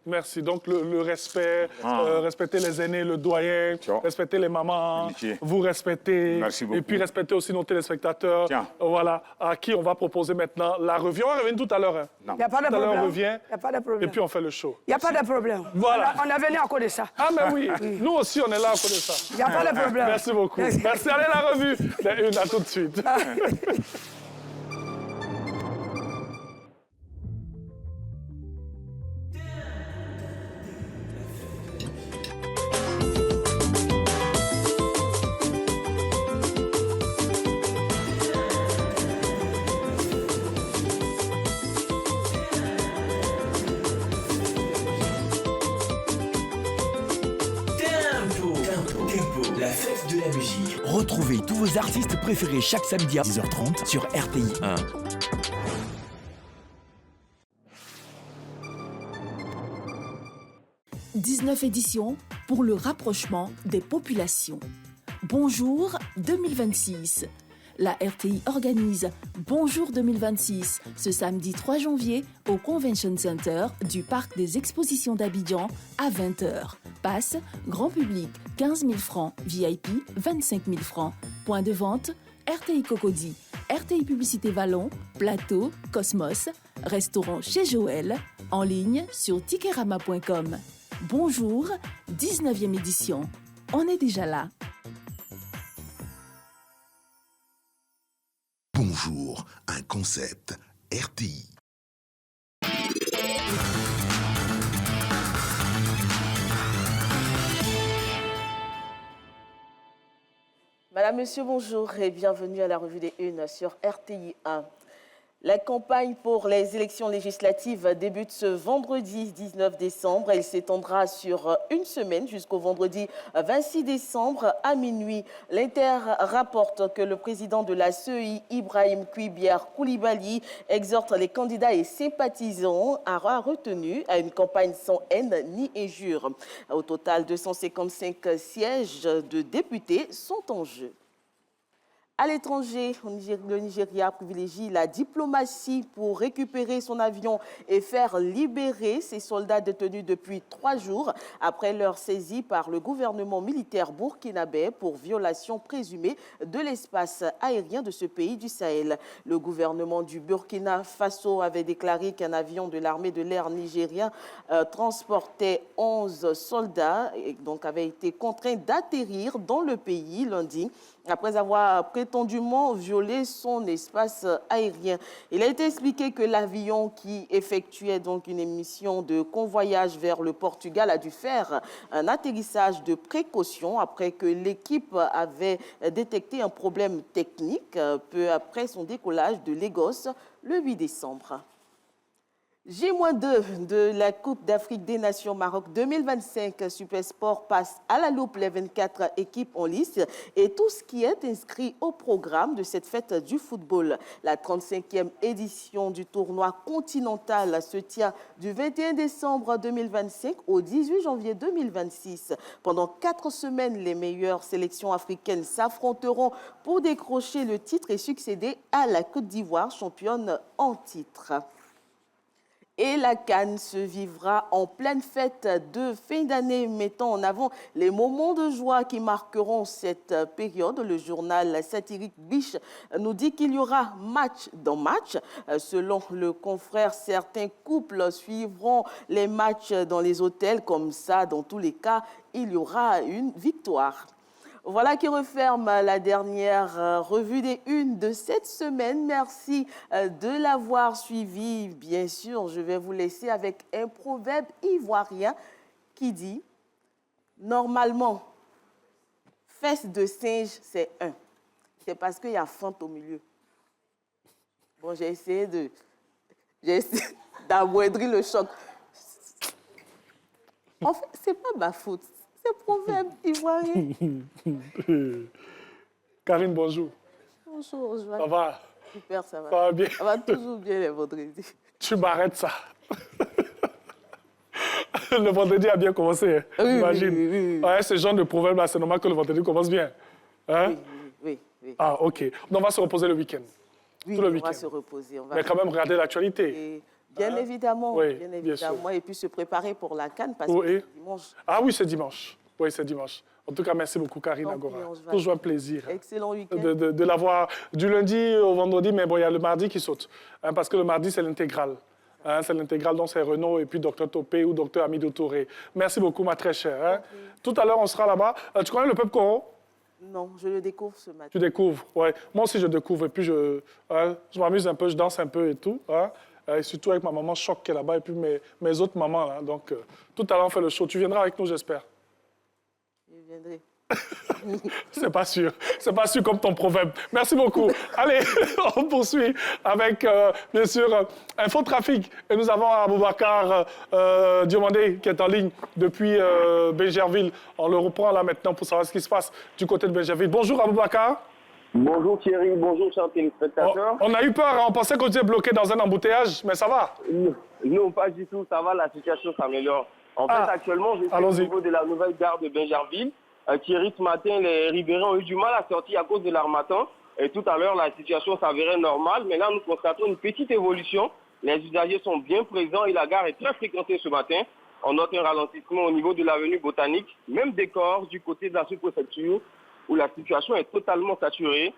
Merci. Donc, le respect, respecter les aînés, le doyen, respecter les mamans, vous respectez. Merci beaucoup. Et puis, respecter aussi nos téléspectateurs. Voilà, à qui on va proposer maintenant la revue. On revient tout à l'heure. Hein. Il n'y a pas de problème. On revient. Il n'y a pas de problème. Et puis, on fait le show. Il n'y a pas de problème. Voilà. On a venu à cause de ça. Ah, mais oui. Nous aussi, on est là à cause de ça. Il n'y a pas de problème. Merci beaucoup. Merci. Allez, la revue. À tout de suite. La fête de la musique. Retrouvez tous vos artistes préférés chaque samedi à 10h30 sur RTI 1. « 19 éditions pour le rapprochement des populations. Bonjour 2026. La RTI organise Bonjour 2026 ce samedi 3 janvier au Convention Center du Parc des Expositions d'Abidjan à 20h. Passe, grand public, 15 000 francs, VIP, 25 000 francs. Point de vente, RTI Cocody, RTI Publicité Vallon, Plateau, Cosmos, restaurant chez Joël, en ligne sur tikerama.com. Bonjour, 19e édition. On est déjà là. Bonjour, un concept RTI. Madame, Monsieur, bonjour et bienvenue à la revue des Unes sur RTI 1. La campagne pour les élections législatives débute ce vendredi 19 décembre. Elle s'étendra sur une semaine jusqu'au vendredi 26 décembre à minuit. L'Inter rapporte que le président de la CEI, Ibrahim Kouibiar Koulibaly, exhorte les candidats et sympathisants à retenir à une campagne sans haine ni injure. Au total, 255 sièges de députés sont en jeu. À l'étranger, le Nigeria privilégie la diplomatie pour récupérer son avion et faire libérer ses soldats détenus depuis 3 jours après leur saisie par le gouvernement militaire burkinabé pour violation présumée de l'espace aérien de ce pays du Sahel. Le gouvernement du Burkina Faso avait déclaré qu'un avion de l'armée de l'air nigérien transportait 11 soldats et donc avait été contraint d'atterrir dans le pays lundi après avoir prétendument violé son espace aérien. Il a été expliqué que l'avion qui effectuait donc une mission de convoyage vers le Portugal a dû faire un atterrissage de précaution après que l'équipe avait détecté un problème technique peu après son décollage de Lagos le 8 décembre. J-2 de la Coupe d'Afrique des Nations Maroc 2025, Supersport passe à la loupe les 24 équipes en lice et tout ce qui est inscrit au programme de cette fête du football. La 35e édition du tournoi continental se tient du 21 décembre 2025 au 18 janvier 2026. Pendant 4 semaines, les meilleures sélections africaines s'affronteront pour décrocher le titre et succéder à la Côte d'Ivoire, championne en titre. Et la CAN se vivra en pleine fête de fin d'année, mettant en avant les moments de joie qui marqueront cette période. Le journal satirique Biche nous dit qu'il y aura match dans match. Selon le confrère, certains couples suivront les matchs dans les hôtels. Comme ça, dans tous les cas, il y aura une victoire. Voilà qui referme la dernière revue des unes de cette semaine. Merci de l'avoir suivi. Bien sûr, je vais vous laisser avec un proverbe ivoirien qui dit « Normalement, fesse de singe, c'est un. C'est parce qu'il y a fente au milieu. » Bon, j'ai essayé d'amoindrir le choc. En fait, c'est pas ma faute. C'est un proverbe ivoirien. Karine, bonjour. Bonjour, Joël. Ça va? Super, ça va. Ça va bien? Ça va toujours bien les vendredis. Tu m'arrêtes ça. Le vendredi a bien commencé, hein, oui, j'imagine. Oui. Ouais, ce genre de proverbe-là, c'est normal que le vendredi commence bien. Hein? Oui. Ah, OK. On va se reposer le week-end. Oui, tout le on week-end. va se reposer. Mais quand même regarder l'actualité. Bien évidemment, Oui, bien bien évidemment. sûr. Et puis se préparer pour la CAN parce que Oui. c'est dimanche. Ah oui, c'est dimanche. Oui, c'est dimanche. En tout cas, merci beaucoup, Karine Agora. Toujours un plaisir. Excellent week-end. De l'avoir du lundi au vendredi, mais bon, il y a le mardi qui saute. Hein, parce que le mardi, c'est l'intégrale. Hein, c'est l'intégrale, donc c'est Renaud et puis Dr Topé ou Dr Amidou Touré. Merci beaucoup, ma très chère. Hein. Tout à l'heure, on sera là-bas. Tu connais le peuple Koro? Non, je le découvre ce matin. Tu découvres, ouais. Moi aussi, je découvre. Et puis, je m'amuse un peu, je danse un peu et tout. Hein. Et surtout avec ma maman Choc qui est là-bas et puis mes autres mamans. Là. Donc, tout à l'heure, on fait le show. Tu viendras avec nous, j'espère. Je viendrai. C'est pas sûr. C'est pas sûr comme ton proverbe. Merci beaucoup. Allez, on poursuit avec, bien sûr, Infotrafic. Et nous avons Aboubacar Diomandé qui est en ligne depuis Bingerville. On le reprend là maintenant pour savoir ce qui se passe du côté de Bingerville. Bonjour Aboubacar. Bonjour Thierry, bonjour chers téléspectateurs. On a eu peur, hein. On pensait qu'on était bloqué dans un embouteillage, mais ça va? Non, pas du tout, ça va, la situation s'améliore. En fait, actuellement, je suis au niveau de la nouvelle gare de Bingerville. Thierry, ce matin, les riverains ont eu du mal à sortir à cause de l'harmattan. Et tout à l'heure, la situation s'avérait normale. Mais là, nous constatons une petite évolution. Les usagers sont bien présents et la gare est très fréquentée ce matin. On note un ralentissement au niveau de l'avenue Botanique, même décor du côté de la sous-préfecture, où la situation est totalement saturée.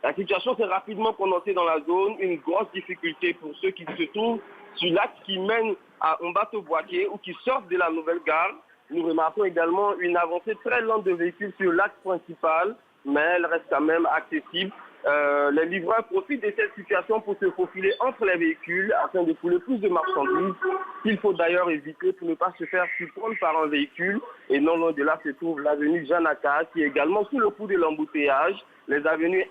La situation s'est rapidement prononcée dans la zone, une grosse difficulté pour ceux qui se trouvent sur l'axe qui mène à Umbato-Boaké ou qui sortent de la nouvelle gare. Nous remarquons également une avancée très lente de véhicules sur l'axe principal, mais elle reste quand même accessible. Les livreurs profitent de cette situation pour se faufiler entre les véhicules afin de fouler plus de marchandises, qu'il faut d'ailleurs éviter pour ne pas se faire surprendre par un véhicule. Et non loin de là se trouve l'avenue Janaka, qui est également sous le coup de l'embouteillage. Les avenues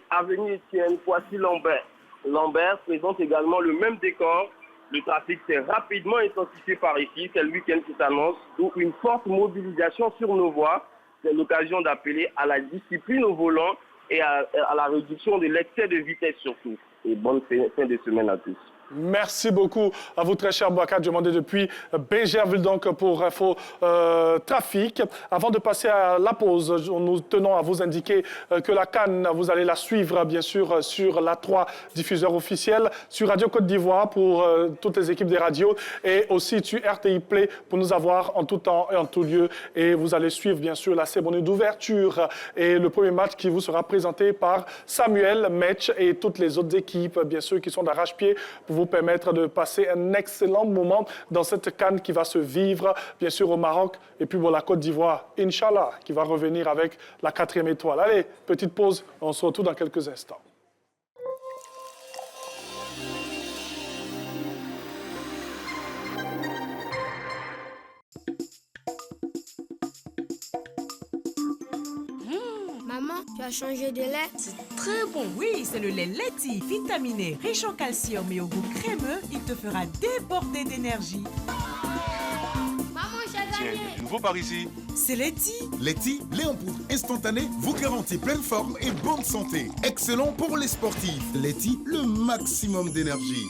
Étienne, Poissy-Lambert. Lambert présente également le même décor. Le trafic s'est rapidement intensifié par ici. C'est le week-end qui s'annonce, d'où une forte mobilisation sur nos voies. C'est l'occasion d'appeler à la discipline au volant et à la réduction de l'excès de vitesse surtout. Et bonne fin de semaine à tous. Merci beaucoup à vous, très cher Boubacar Diomandé depuis Bingerville donc pour Info Trafic. Avant de passer à la pause, nous tenons à vous indiquer que la CAN, vous allez la suivre bien sûr sur l'A3 diffuseur officiel, sur Radio Côte d'Ivoire pour toutes les équipes des radios et aussi sur RTI Play pour nous avoir en tout temps et en tout lieu. Et vous allez suivre bien sûr la cérémonie d'ouverture et le premier match qui vous sera présenté par Samuel Metch et toutes les autres équipes bien sûr qui sont d'arrache-pied pour vous permettre de passer un excellent moment dans cette CAN qui va se vivre, bien sûr, au Maroc. Et puis, pour la Côte d'Ivoire, Inch'Allah, qui va revenir avec la 4e étoile. Allez, petite pause, on se retrouve dans quelques instants. Maman, tu as changé de lait? C'est très bon. Oui, c'est le lait Leti, vitaminé, riche en calcium et au goût crémeux. Il te fera déborder d'énergie. Maman, j'ai gagné. Tiens, nouveau par ici. C'est Leti. Leti, lait en poudre instantané, vous garantit pleine forme et bonne santé. Excellent pour les sportifs. Leti, le maximum d'énergie.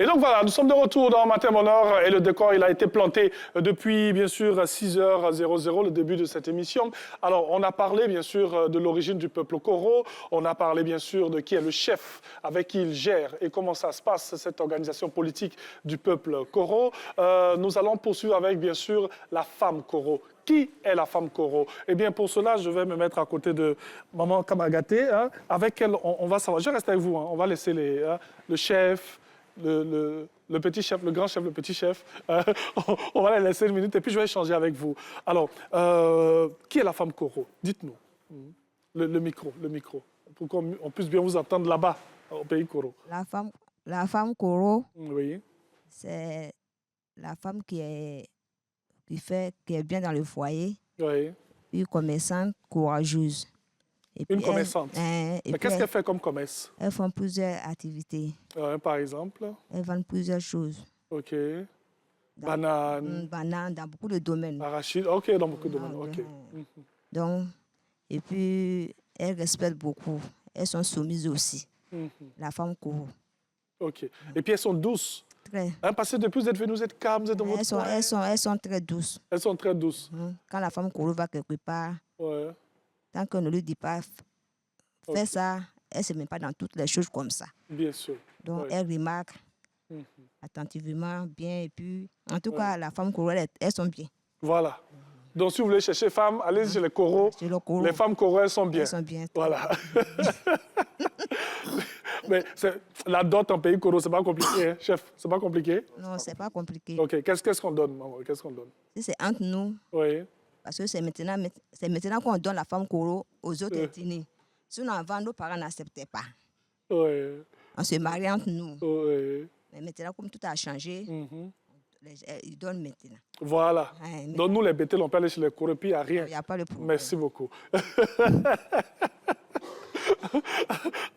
Et donc voilà, nous sommes de retour dans Matin Bonheur et le décor, il a été planté depuis bien sûr 6h00, le début de cette émission. Alors on a parlé bien sûr de l'origine du peuple Koro, on a parlé bien sûr de qui est le chef, avec qui il gère et comment ça se passe, cette organisation politique du peuple Koro. Nous allons poursuivre avec bien sûr la femme Koro. Qui est la femme Koro? Eh bien, pour cela, je vais me mettre à côté de Maman Kamagaté, hein, avec elle, on va savoir. Je reste avec vous, hein, on va laisser le chef, le petit chef, le grand chef, le petit chef. On va la laisser une minute et puis je vais échanger avec vous. Alors, qui est la femme Koro? Dites-nous. Le micro, pour qu'on puisse bien vous entendre là-bas, au pays Koro. La femme Koro, oui. C'est la femme qui est bien dans le foyer, oui. Une commerçante courageuse. Et une commerçante. Mais qu'est-ce qu'elle fait comme commerce? Elles font plusieurs activités. Par exemple? Elles vendent plusieurs choses. OK. Bananes. Bananes, dans beaucoup de domaines. Arachide, OK, dans beaucoup de domaines. OK. Donc, et puis, elles respectent beaucoup. Elles sont soumises aussi. La femme Koro. OK. Et puis, elles sont douces. Très. Parce que depuis, vous êtes venus, vous êtes calmes, vous êtes dans votre coin. Elles sont très douces. Elles sont très douces. Quand la femme Koro va quelque part, tant qu'on ne lui dit pas, fais ça, elle ne se met pas dans toutes les choses comme ça. Bien sûr. Donc, elle remarque attentivement, bien. Et puis, en tout cas, la femme Koro, elles sont bien. Voilà. Donc, si vous voulez chercher femmes, allez chez les Koro. Les femmes Koro, elles sont bien. Elles sont bien. Voilà. Mais la dot en pays Koro, c'est pas compliqué, hein, chef? C'est pas compliqué? Non, c'est pas compliqué. OK. Qu'est-ce qu'on donne, maman? Qu'est-ce qu'on donne? Si c'est entre nous, oui. Parce que c'est maintenant qu'on donne la femme Koro aux autres ethnies. Sinon, avant, nos parents n'acceptaient pas. Oui. On se mariait entre nous. Oui. Mais maintenant, comme tout a changé, ils donnent maintenant. Voilà. Donc, nous, les bêtés, on peut aller chez les Koro, puis il n'y a rien. Il n'y a pas de problème. Merci beaucoup.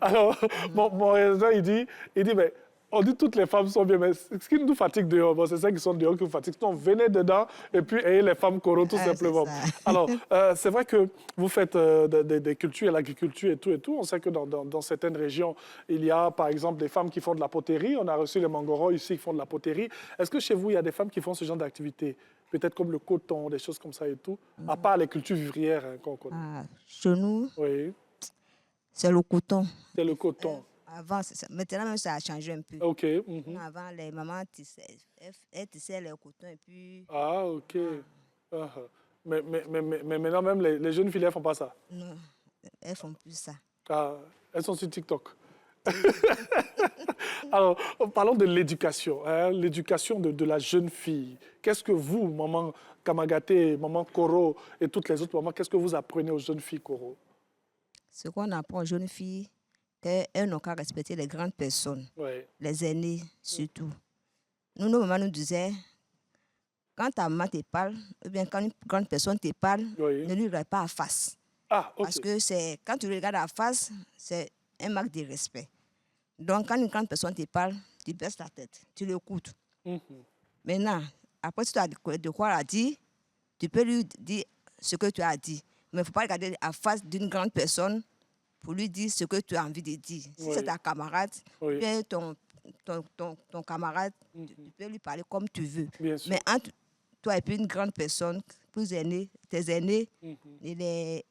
Alors, mon résident, il dit, mais on dit toutes les femmes sont bien, mais ce qui nous fatigue dehors, c'est celles qui sont dehors qui nous fatiguent. Donc, venez dedans et puis ayez les femmes Koro, tout simplement. Alors, c'est vrai que vous faites des cultures et l'agriculture et tout. On sait que dans certaines régions, il y a, par exemple, des femmes qui font de la poterie. On a reçu les Mangoros ici qui font de la poterie. Est-ce que chez vous, il y a des femmes qui font ce genre d'activité? Peut-être comme le coton, des choses comme ça et tout, à part les cultures vivrières qu'on connaît. Chez nous, c'est le coton. C'est le coton. Avant, maintenant même ça a changé un peu. OK. Avant, les mamans tissaient les cotons et puis... Ah, OK. Mais maintenant même, les jeunes filles, elles ne font pas ça? Non, elles ne font plus ça. Ah, elles sont sur TikTok. Alors, parlons de l'éducation, l'éducation de la jeune fille. Qu'est-ce que vous, maman Kamagaté, maman Koro et toutes les autres mamans, qu'est-ce que vous apprenez aux jeunes filles Koro? Ce qu'on apprend aux jeunes filles, qu'elles n'ont qu'à respecter les grandes personnes, les aînés surtout. Nous, nos mamans nous disaient, quand ta maman te parle, ou bien quand une grande personne te parle, ne lui regarde pas à face. Parce que quand tu regardes à face, c'est un manque de respect. Donc, quand une grande personne te parle, tu baisses la tête, tu l'écoutes. Maintenant, après, si tu as de quoi à dire, tu peux lui dire ce que tu as dit. Mais il ne faut pas regarder à face d'une grande personne pour lui dire ce que tu as envie de dire. Si c'est ta camarade, bien ton camarade, tu peux lui parler comme tu veux. Mais entre toi et puis une grande personne, plus aînée, tes aînés, ne les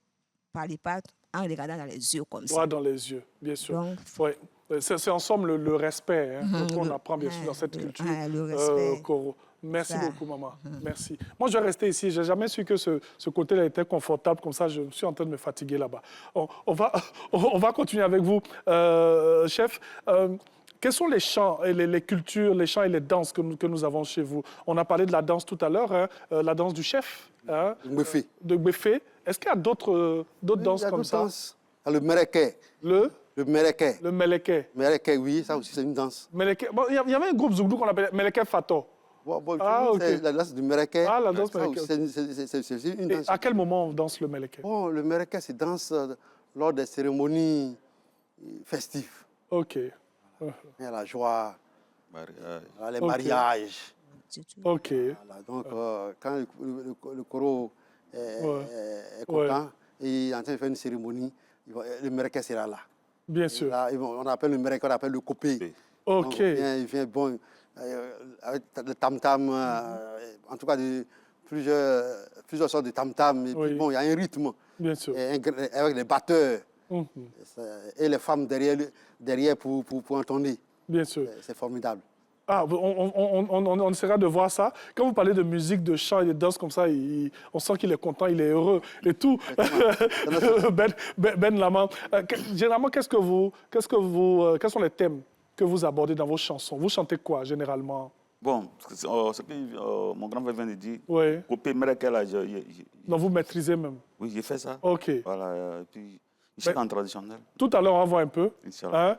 parlez pas en regardant dans les yeux comme ça. Droit dans les yeux, bien sûr. C'est ensemble le respect qu'on apprend bien sûr dans cette culture. Le respect. Merci beaucoup, maman. Merci. Moi, je vais rester ici. Je n'ai jamais su que ce côté-là était confortable comme ça. Je suis en train de me fatiguer là-bas. On va continuer avec vous, chef. Quels sont les chants et les cultures, les chants et les danses que nous avons chez vous? On a parlé de la danse tout à l'heure, la danse du chef. De Gbefé. Est-ce qu'il y a d'autres danses comme ça? Le Mereke. Le Mereke. Le Meleke. Mereke, oui, ça aussi c'est une danse. Meleke. Bon, il y avait un groupe Zougdou qu'on appelait Meleke Fato. C'est la danse du Mereke. La danse Meleke. C'est une danse. Et à quel moment on danse le Meleke? Le Mereke, c'est danse lors des cérémonies festives. OK. Il y a la joie, les mariages. OK. Voilà, donc, quand le Koro est content et il est en train de faire une cérémonie, le Mereke sera là. Bien sûr. Là, on appelle le Mereke, on appelle le Kopé. OK. Donc, il vient bon, avec le tam-tam, en tout cas plusieurs sortes de tam-tam. Et puis, bon, il y a un rythme. Bien sûr. Avec les batteurs. Et les femmes derrière pour entonner. Bien sûr. C'est formidable. On essaiera de voir ça. Quand vous parlez de musique, de chant et de danse comme ça, on sent qu'il est content, il est heureux et tout. Ben Laman, généralement, quels sont les thèmes que vous abordez dans vos chansons? Vous chantez quoi, généralement? Bon, ce que mon grand-père vient de dire, oui. Coupé Merekela, donc vous maîtrisez même? Oui, j'ai fait ça. OK. Voilà, puis je chante en traditionnel. Tout à l'heure, on va voir un peu. Hein?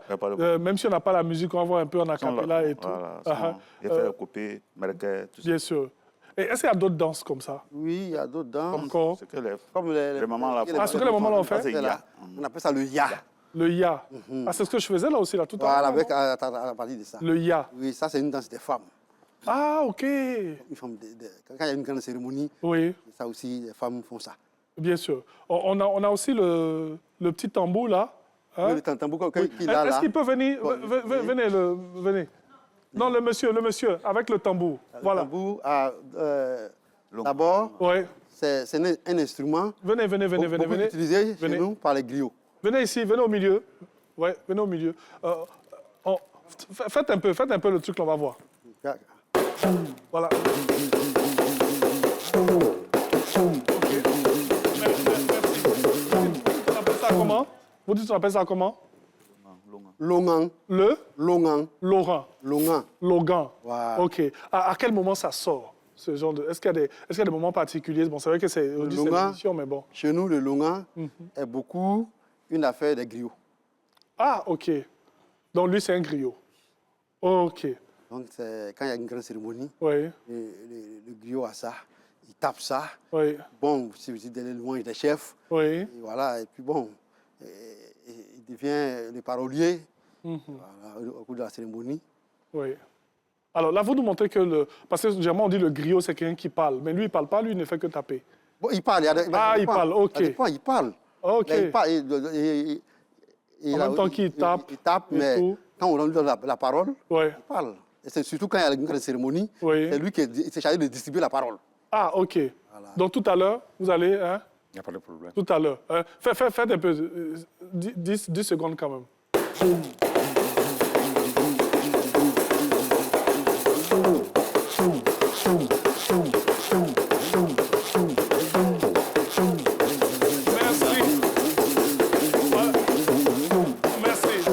Même si on n'a pas la musique, on va voir un peu en acapella et tout. Voilà, j'ai fait Coupé, Mereke, tout ça. Bien sûr. Et est-ce qu'il y a d'autres danses comme ça? Oui, il y a d'autres danses. Encore? Comme les mamans là. Ah, ce que les mamans l'ont fait? On appelle ça le ya. Le ya. Ah, c'est ce que je faisais là aussi, là, tout à l'heure. Voilà, avec à partir de ça. Le ya. Oui, ça, c'est une danse des femmes. Ah, OK. Quand il y a une grande cérémonie, oui. Ça aussi, les femmes font ça. Bien sûr. On a aussi le petit tambour là. Hein? Oui, le tambour qu'il a là. Est-ce qu'il peut venir? Venez. Non, le monsieur, avec le tambour. Voilà. Le tambour, d'abord, c'est un instrument. Venez. Utilisé chez nous par les griots. Venez ici, venez au milieu. Ouais, venez au milieu. Faites un peu le truc, on va voir. Voilà. Comment? Vous dites qu'on appelle ça comment? Longan. Le? Longan. Laurent. Longan. Logan. Voilà. OK. À quel moment ça sort, ce genre de... Est-ce qu'il y a des moments particuliers? Bon, c'est vrai que c'est l'émission, mais bon. Chez nous, le longan est beaucoup une affaire des griots. Ah, OK. Donc, lui, c'est un griot. OK. Donc, quand il y a une grande cérémonie, oui. le griot a ça, il tape ça. Oui. Bon, c'est aussi des louanges des chefs. Oui. Et voilà, et puis bon, il devient le parolier voilà, au cours de la cérémonie. Oui. Alors là, vous nous montrez que parce que généralement, on dit le griot, c'est quelqu'un qui parle. Mais lui, il ne parle pas, lui, il ne fait que taper. Bon, il parle. Il parle, OK. Il parle. OK. Là, il parle, en même temps qu'il tape. Il tape, mais tout. Quand on lui donne la parole, il parle. Et c'est surtout quand il y a une grande cérémonie, c'est lui qui est chargé de distribuer la parole. Ah, OK. Voilà. Donc tout à l'heure, vous allez... Hein? Il n'y a pas de problème. Tout à l'heure. Faites un peu, 10 secondes quand même.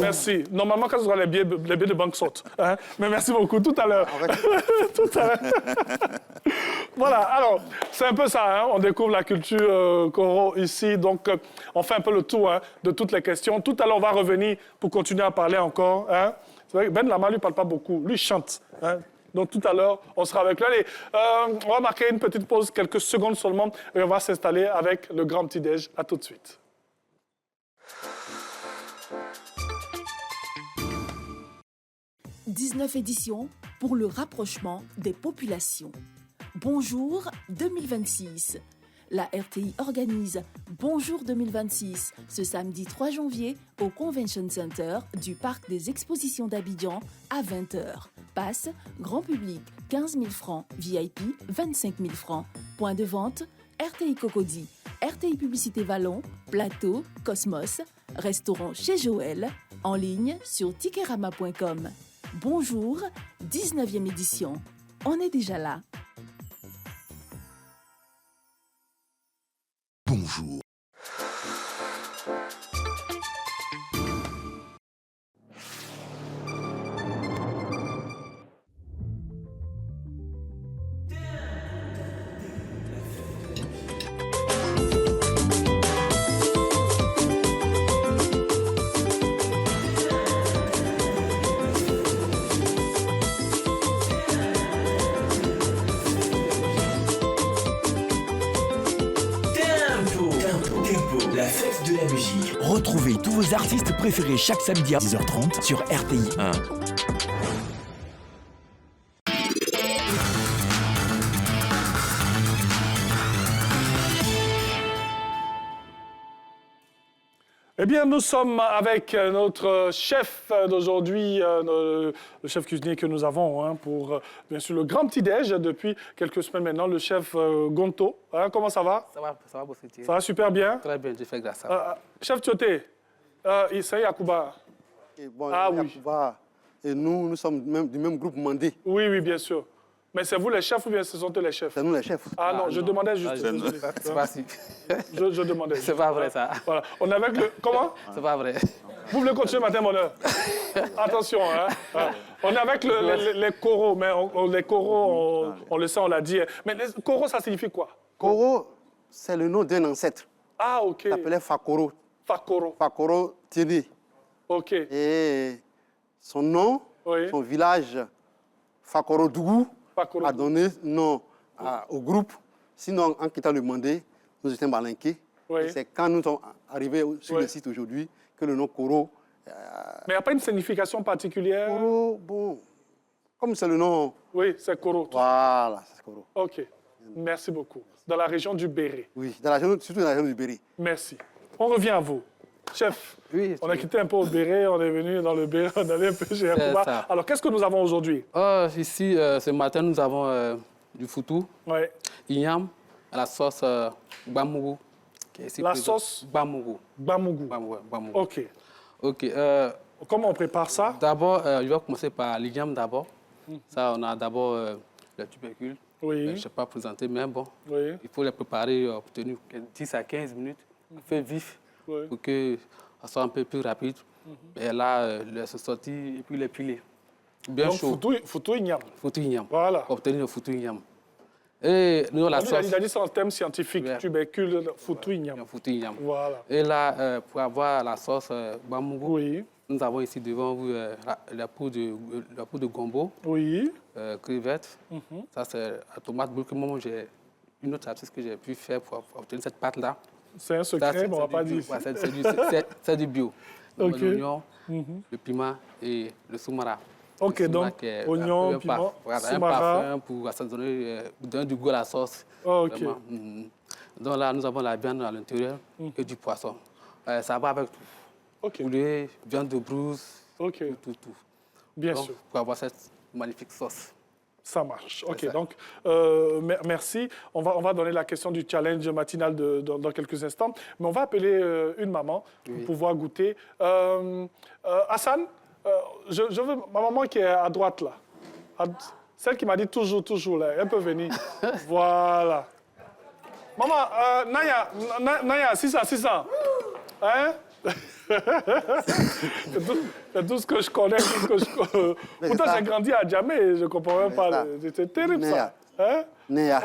Merci. Normalement, quand ce sera les billets de banque sortent. Hein? Mais merci beaucoup. Tout à l'heure. Tout à l'heure. Voilà. Alors, c'est un peu ça. Hein? On découvre la culture Koro ici. Donc, on fait un peu le tour de toutes les questions. Tout à l'heure, on va revenir pour continuer à parler encore. Hein? C'est vrai que Ben Lama, lui, ne parle pas beaucoup. Lui, il chante. Hein? Donc, tout à l'heure, on sera avec lui. Allez, on va marquer une petite pause, quelques secondes seulement, et on va s'installer avec le grand petit-déj. À tout de suite. « 19 éditions pour le rapprochement des populations. Bonjour 2026. La RTI organise Bonjour 2026 ce samedi 3 janvier au Convention Center du Parc des Expositions d'Abidjan à 20h. Passe, grand public, 15 000 francs, VIP, 25 000 francs. Point de vente, RTI Cocody, RTI Publicité Vallon, Plateau, Cosmos, restaurant chez Joël, en ligne sur tikerama.com. Bonjour, 19e édition. On est déjà là. Bonjour. De la musique. Retrouvez tous vos artistes préférés chaque samedi à 10h30 sur RTI 1. Eh bien, nous sommes avec notre chef d'aujourd'hui, le chef cuisinier que nous avons pour, bien sûr, le grand petit-déj depuis quelques semaines maintenant, le chef Gonto. Hein, comment ça va? Ça va, Bossetier. Ça va super bien? Très bien, je fais grâce à Chef Tioté, c'est Yacouba. Bon, Yacouba, et nous sommes du même groupe Mandé. Oui, bien sûr. Mais c'est vous les chefs ou bien ce sont eux les chefs? C'est nous les chefs. Ah non, je demandais juste. C'est pas si. Je demandais. C'est pas vrai ça. Voilà. On est avec le. Comment? C'est pas vrai. Vous voulez continuer matin, bonheur? Attention, hein. On est avec les coraux, mais les coraux, on le sait, on l'a dit. Mais les coraux, ça signifie quoi? Koro, c'est le nom d'un ancêtre. Ah, ok. Il s'appelait Fakoro. Fakoro. Fakoro Tieni. Ok. Et son nom, son village, Fakoro Dougou, a donné nom au groupe. Sinon, en quittant le Mandé, nous étions malinqués. C'est quand nous sommes arrivés sur le site aujourd'hui que le nom Koro... Mais il n'y a pas une signification particulière? Koro, bon, comme c'est le nom... Oui, c'est Koro. Voilà, c'est Koro. Ok, merci beaucoup. Dans la région du Béré? Oui, surtout dans la région du Béré. Merci. On revient à vous. Chef, on a quitté un peu au Béré, on est venu dans le Béré, on allait un peu chez Yakuba. Alors, qu'est-ce que nous avons aujourd'hui? Ici, ce matin, nous avons du foutou, igname, à la sauce Bamougou. La sauce Bamougou. Bamougou. Ok. Comment on prépare ça? D'abord, je vais commencer par l'igname d'abord. Ça, on a d'abord le tubercule. Oui. Je ne sais pas présenter, mais bon, il faut les préparer pour tenir 10 à 15 minutes, feu vif, pour que ça soit un peu plus rapide. Et là, se sortir et puis les piler. Bien chaud. Foutou igname. Foutou igname. Voilà. Pour obtenir le foutou igname. Et nous, la sauce... Il a dit ça en termes scientifiques, tubercule, foutou igname. Foutou igname. Voilà. Et là, pour avoir la sauce Bamougou, nous avons ici devant vous la poudre de gombo, crevettes. Ça, c'est la tomate brûlée. Moi, j'ai une autre astuce que j'ai pu faire pour obtenir cette pâte-là. C'est un secret, mais on ne va pas dire. C'est du bio. L'oignon, le piment et le soumara. Ok, donc oignon, piment, un parfum pour assaisonner, donner du goût à la sauce. Ok. Donc là, nous avons la viande à l'intérieur et du poisson. Ça va avec tout. Poulet, viande de brousse, tout. Bien sûr. Pour avoir cette magnifique sauce. Ça marche. Ok, donc merci. On va donner la question du challenge matinal dans quelques instants. Mais on va appeler une maman pour pouvoir goûter. Hassan, je veux ma maman qui est à droite là. Celle qui m'a dit toujours là. Elle peut venir. Voilà. Maman, Naya, 600. Hein? C'est tout ce que je connais. Pourtant, j'ai grandi à Djamé, je ne comprends même pas. C'est terrible, ça. Hein? Néa.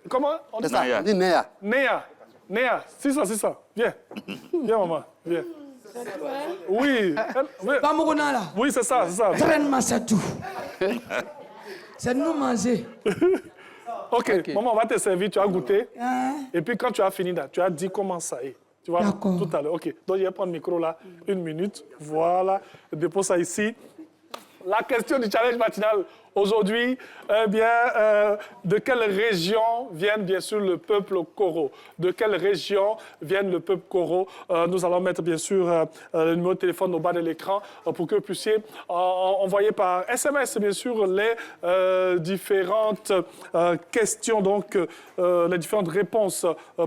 Comment on dit ça? Néa. 600. Viens, maman. Viens. Oui. Oui, c'est ça. Traîne-moi, c'est tout. C'est nous manger. Ok, maman, on va te servir, tu as goûté. Et puis, quand tu as fini, tu as dit comment ça est. Tu vois, tout à l'heure. OK. Donc, je vais prendre le micro là, 1 minute. Voilà. Je dépose ça ici. La question du challenge matinal aujourd'hui, de quelle région vient bien sûr le peuple Koro? De quelle région vient le peuple Koro? Nous allons mettre bien sûr le numéro de téléphone au bas de l'écran pour que vous puissiez envoyer par SMS bien sûr les différentes questions, donc les différentes réponses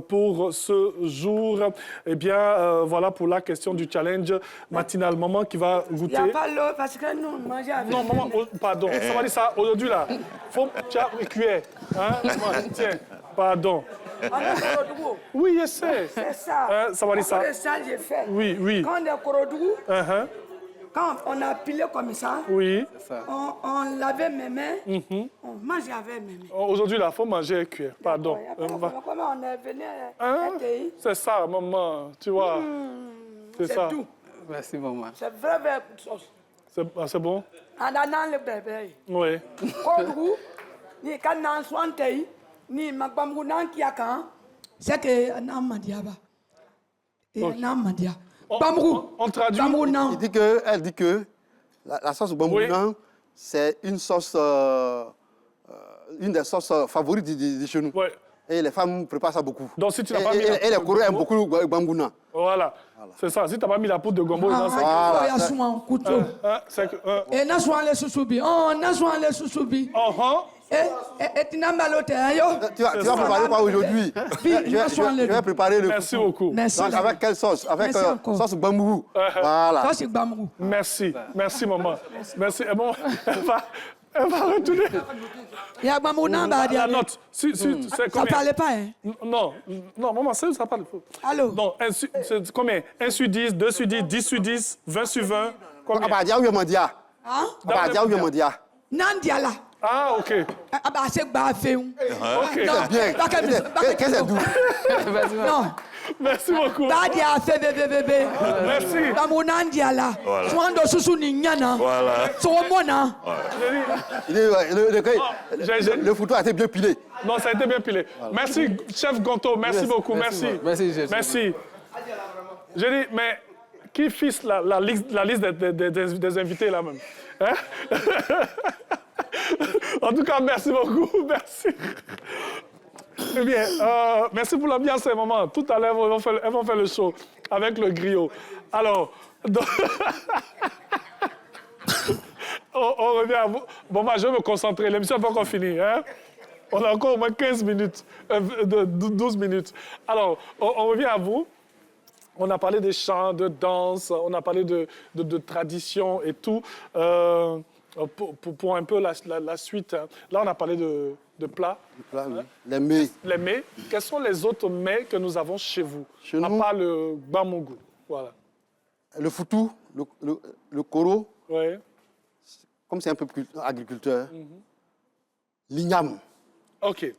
pour ce jour. Eh bien, voilà pour la question du challenge matinal. Maman qui va goûter. Il n'y a pas l'eau parce que nous mangeons avec. Non, maman, pardon. Ça va dire ça aujourd'hui là. Tu as une cuillère. Hein? Tiens, pardon. Oui, je sais. C'est ça. Ça va dire ça. C'est ça que j'ai fait. Oui. Quand on est Korodougou, quand on a pilé comme ça, on lavait mes mains, on mangeait avec mes mains. Aujourd'hui là, il faut manger avec cuillère. Pardon. Comment on est venu à pays? C'est ça, maman. Tu vois. C'est ça. Tout. Merci, maman. C'est vrai sauce. C'est bon? On a dans le bébé. Oui. Korodougou, ni quand on soit ni ma bambou nan qui a quand, c'est que on m'a dit là-bas. Et on m'a dit. Bambou. On traduit. Elle dit que la sauce bambou nan, c'est une sauce, une des sauces favorites de chez nous. Oui. Et les femmes préparent ça beaucoup. Donc si tu n'as pas mis et les Coraux aiment beaucoup le bambou nan. Voilà. C'est ça. Si tu n'as pas mis la poudre de gombo, c'est et n'a soin les sous-soubi. N'a soin les sous-soubi. Et tu n'as mal au terre. Tu vas préparer quoi aujourd'hui? Je vais préparer le. Merci beaucoup. Merci. Donc avec quelle sauce? Avec sauce bambou. Voilà. Sauce bambou. Merci, maman. Merci. Bon, elle va retourner. Il y a bambou dans la note. C'est ça parlait pas, hein? Non, maman, ça parle. Allô? Non, c'est combien? 1 sur 10, 2 sur 10, 10 sur 10, 20 sur 20. Abadia ou Mandia? Abadia ou Mandia? Nandiala. Ah, ok. C'est Baféou. Ok. Bien. Qu'est-ce que c'est? Non. Merci beaucoup. Badia fait bébé. Merci. Nandiala. Swando Susu Ninyana. Voilà. Somona. Le photo a été bien pilé. Non, ça a été bien pilé. Voilà. Merci, chef Gonto. Merci beaucoup. Merci. Merci. J'ai dit, mais qui fixe la liste des invités là même? Hein? En tout cas, merci beaucoup. Merci. Eh bien, merci pour l'ambiance et maman. Tout à l'heure, elles vont faire le show avec le griot. Alors, on revient à vous. Bon, moi, je vais me concentrer. L'émission n'est pas encore finie. Hein? On a encore au moins 15 minutes, 12 minutes. Alors, on revient à vous. On a parlé des chants, de danse, on a parlé de tradition et tout. Pour un peu la suite, hein. Là, on a parlé de plats. Oui. Les mets. Les mets. Quels sont les autres mets que nous avons chez vous? Chez nous, à part le bamougou. Voilà. Le foutou, le koro. Oui. Comme c'est un peu agriculteur. L'igname. OK.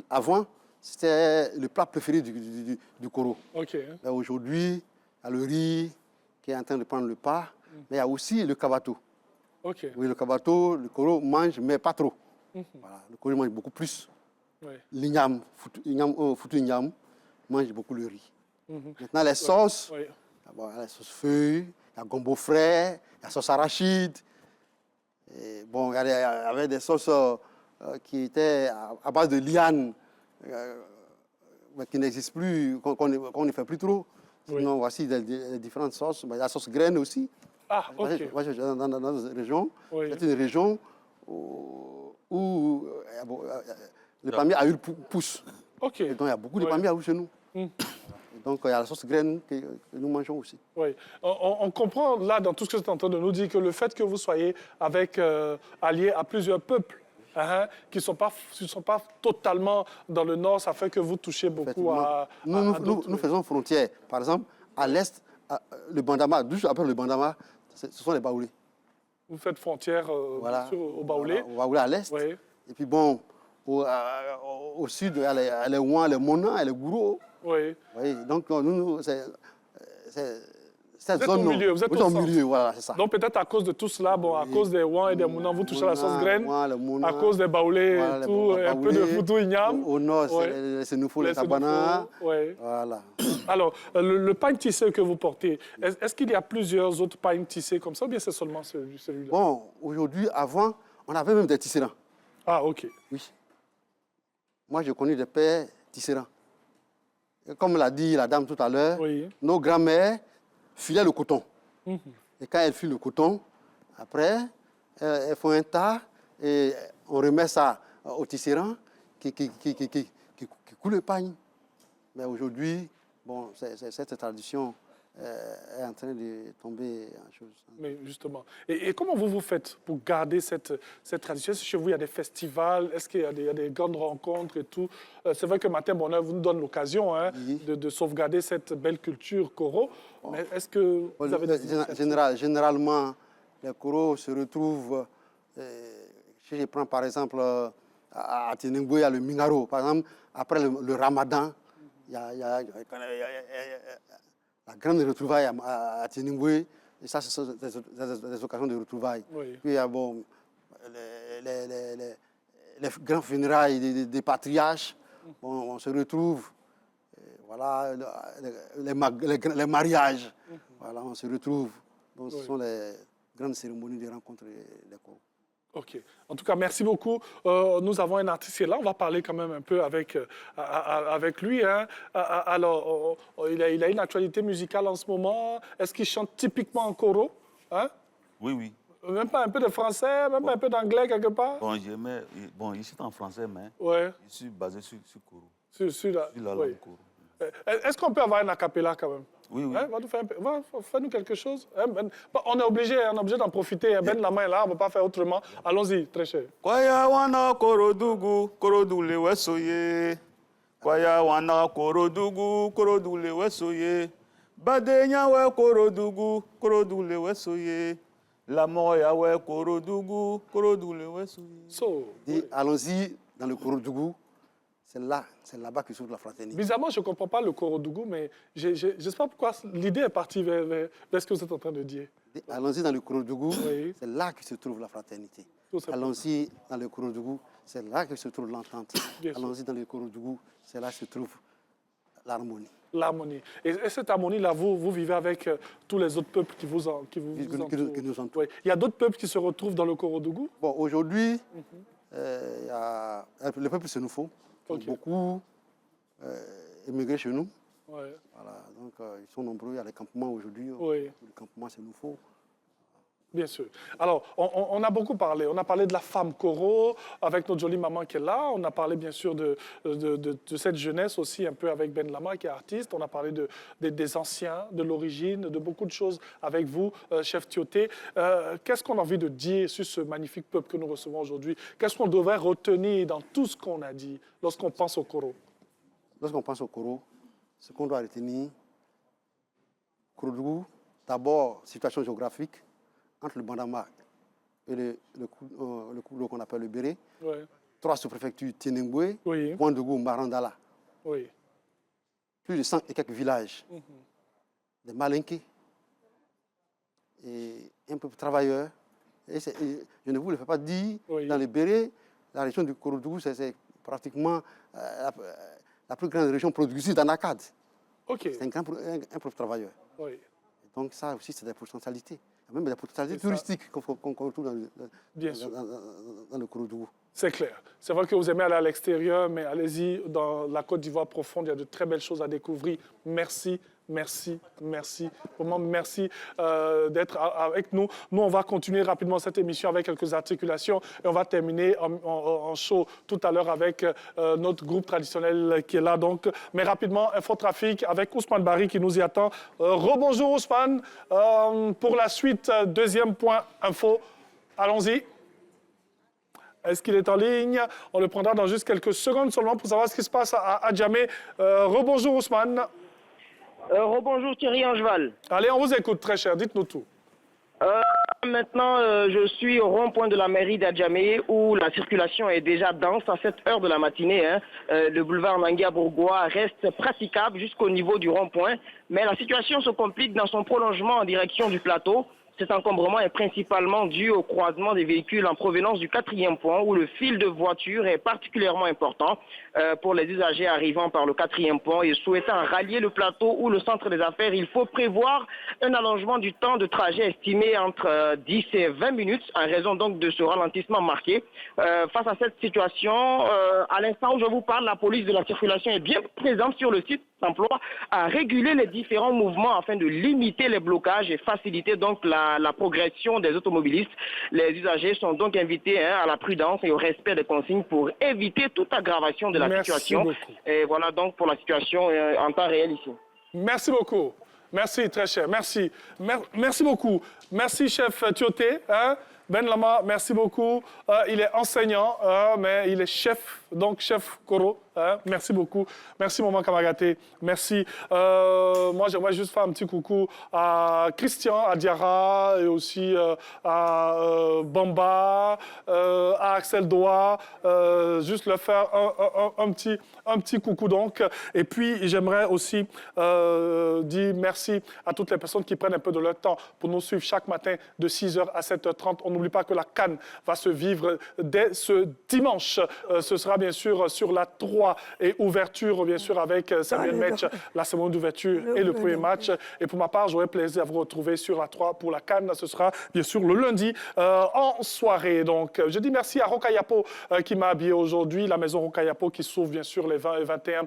Avant, c'était le plat préféré du koro. OK. Aujourd'hui, il y a le riz qui est en train de prendre le pas, mais il y a aussi le kabato. OK. Oui, le kabato, le koro mange, mais pas trop. Voilà, le koro mange beaucoup plus. Oui. L'igname, foutu igname, mange beaucoup le riz. Maintenant, les sauces, il y a la sauce feuille, il y a gombo frais, il y a sauce arachide. Et bon, il y avait des sauces qui étaient à base de liane, qui n'existent plus, qu'on ne fait plus trop. Sinon, voici les différentes sauces. Il y a la sauce graine aussi. Ah, OK. Dans notre région, c'est une région où le palmier à huile pousse. OK. Et donc, il y a beaucoup de palmiers à huile chez nous. Donc, il y a la sauce graine que nous mangeons aussi. Oui. On comprend là, dans tout ce que vous êtes en train de nous dire, que le fait que vous soyez alliés à plusieurs peuples, qui ne sont pas totalement dans le nord, ça fait que vous touchez beaucoup à nous faisons frontière. Par exemple, à l'est, le Bandama, d'où je appelle le Bandama, ce sont les Baoulés. Vous faites frontière au Baoulé. Au Baoulé à l'est. Oui. Et puis bon, au sud, il y a les Ouan, les Mona et les Gouro. Oui. Donc, nous, c'est cette zone. Vous êtes au milieu, voilà, c'est ça. Donc, peut-être à cause de tout cela, à cause des Ouan et des Mona, vous touchez la sauce graine. À cause des Baoulés et tout, un peu de foutou igname. Au nord, c'est les Sénoufo, les Tabana. Voilà. Alors, le pain tissé que vous portez, est-ce qu'il y a plusieurs autres pains tissés comme ça ou bien c'est seulement celui-là? Bon, aujourd'hui, avant, on avait même des tisserands. Ah, OK. Oui. Moi, j'ai connu des pères tisserands. Comme l'a dit la dame tout à l'heure, nos grands-mères filaient le coton. Et quand elles filent le coton, après, elles font un tas et on remet ça au tisserand qui coule le pain. Mais aujourd'hui, bon, cette tradition est en train de tomber en chose. Mais justement. Et comment vous faites pour garder cette tradition? Est-ce que chez vous, il y a des festivals? Est-ce qu'il y a des grandes rencontres et tout? C'est vrai que Martin Bonheur vous nous donne l'occasion de sauvegarder cette belle culture koro. Mais est-ce que vous avez des généralement, les koros se retrouvent, si je prends par exemple à Tiningwe, il y a le Mingaro. Par exemple, après le Ramadan, il y a la grande retrouvaille à Tiningwe. Et ça, ce sont des occasions de retrouvailles. Oui. Puis il y a les grands funérailles des patriarches. On se retrouve, voilà, les mariages. Voilà, on se retrouve. Donc, ce sont les grandes cérémonies de rencontres des corps. OK. En tout cas, merci beaucoup. Nous avons un artiste là. On va parler quand même un peu avec lui. Alors, il a une actualité musicale en ce moment. Est-ce qu'il chante typiquement en koro? Oui. Même pas un peu de français, même pas un peu d'anglais quelque part? Bon, il chante en français, mais je suis basé sur koro. Sur la langue koro. Est-ce qu'on peut avoir un acapella quand même? Oui. Fais-nous quelque chose. On est obligé d'en profiter. Ben la main là, on ne peut pas faire autrement. Allons-y, très cher. Kwaya wana korodugu, korodule wesoye. Kwaya wana korodugu, korodule wesoye. Badenya we korodugu, korodule wesoye. Allons-y dans le Korodougou. C'est là-bas que s'ouvre la fraternité. Bizarrement, je ne comprends pas le Korodougou, mais je ne sais pas pourquoi l'idée est partie vers ce que vous êtes en train de dire. Allons-y dans le Korodougou, c'est là que se trouve la fraternité. Allons-y dans le Korodougou, c'est là que se trouve l'entente. Allons-y dans le Korodougou, c'est là que se trouve l'harmonie. L'harmonie. Et cette harmonie-là, vous vivez avec tous les autres peuples qui vous entourent. Oui. Il y a d'autres peuples qui se retrouvent dans le Korodougou? Bon, aujourd'hui, le peuple Sénoufo, beaucoup émigré chez nous. Ouais. Voilà, donc ils sont nombreux, il y a les campements aujourd'hui. Oui. Le campement Sénoufo. Bien sûr. Alors, on a beaucoup parlé. On a parlé de la femme Koro avec notre jolie maman qui est là. On a parlé bien sûr de cette jeunesse aussi, un peu avec Ben Lama qui est artiste. On a parlé des anciens, de l'origine, de beaucoup de choses avec vous, chef Tioté. Qu'est-ce qu'on a envie de dire sur ce magnifique peuple que nous recevons aujourd'hui? Qu'est-ce qu'on devrait retenir dans tout ce qu'on a dit lorsqu'on pense au Koro? Lorsqu'on pense au Koro, ce qu'on doit retenir, Korodougou, d'abord, situation géographique, entre le Bandama et le Koulo qu'on appelle le Béré, 3 sous-préfectures, Ténengoué, Ouandougou, Marandala. Oui. Plus de 100 et quelques villages, des Malinqués, et un peu de travailleurs. Et je ne vous le fais pas dire, dans le Béré, la région du Korodougou, c'est pratiquement la plus grande région productrice d'anacade. C'est un pauvre travailleur. Donc ça aussi, c'est des potentialités. Même des potentialités touristiques qu'on retrouve dans le Korodougou. C'est clair. C'est vrai que vous aimez aller à l'extérieur, mais allez-y, dans la Côte d'Ivoire profonde, il y a de très belles choses à découvrir. Merci, merci, merci. Vraiment, merci d'être avec nous. Nous, on va continuer rapidement cette émission avec quelques articulations et on va terminer en show tout à l'heure avec notre groupe traditionnel qui est là. Donc, mais rapidement, Infotrafic avec Ousmane Barry qui nous y attend. Rebonjour Ousmane. Pour la suite, deuxième point info. Allons-y. Est-ce qu'il est en ligne? On le prendra dans juste quelques secondes seulement pour savoir ce qui se passe à Adjamé. Rebonjour Ousmane. Rebonjour Thierry Angeval. Allez, on vous écoute très cher, dites-nous tout. Maintenant, je suis au rond-point de la mairie d'Adjamé où la circulation est déjà dense à cette heure de la matinée. Le boulevard Nangia-Bourgois reste praticable jusqu'au niveau du rond-point, mais la situation se complique dans son prolongement en direction du plateau. Cet encombrement est principalement dû au croisement des véhicules en provenance du 4e pont où le fil de voiture est particulièrement important pour les usagers arrivant par le 4e pont et souhaitant rallier le plateau ou le centre des affaires. Il faut prévoir un allongement du temps de trajet estimé entre 10 et 20 minutes en raison donc de ce ralentissement marqué. Face à cette situation, à l'instant où je vous parle, la police de la circulation est bien présente sur le site d'emploi à réguler les différents mouvements afin de limiter les blocages et faciliter donc la progression des automobilistes. Les usagers sont donc invités à la prudence et au respect des consignes pour éviter toute aggravation de la situation. Beaucoup. Et voilà donc pour la situation en temps réel ici. Merci beaucoup. Merci, très cher. Merci. Merci beaucoup. Merci, chef Tioté. Ben Lama, merci beaucoup. Il est enseignant, mais il est chef, donc chef Koro. Merci beaucoup. Merci, maman Kamagaté. Merci. Moi, j'aimerais juste faire un petit coucou à Christian, à Diarra, et aussi à Bamba, à Axel Doha. Juste leur faire un petit coucou, donc. Et puis, j'aimerais aussi dire merci à toutes les personnes qui prennent un peu de leur temps pour nous suivre chaque matin de 6h à 7h30. On n'oublie pas que la CAN va se vivre dès ce dimanche. Ce sera bien sûr sur la 3 et ouverture, bien sûr, avec Samuel Metch, la cérémonie d'ouverture et le premier match. Et pour ma part, j'aurai plaisir à vous retrouver sur la 3 pour la CAN. Ce sera bien sûr le lundi en soirée. Donc, je dis merci à Rokayapo qui m'a habillé aujourd'hui, la maison Rokayapo qui s'ouvre bien sûr les 20 et 21,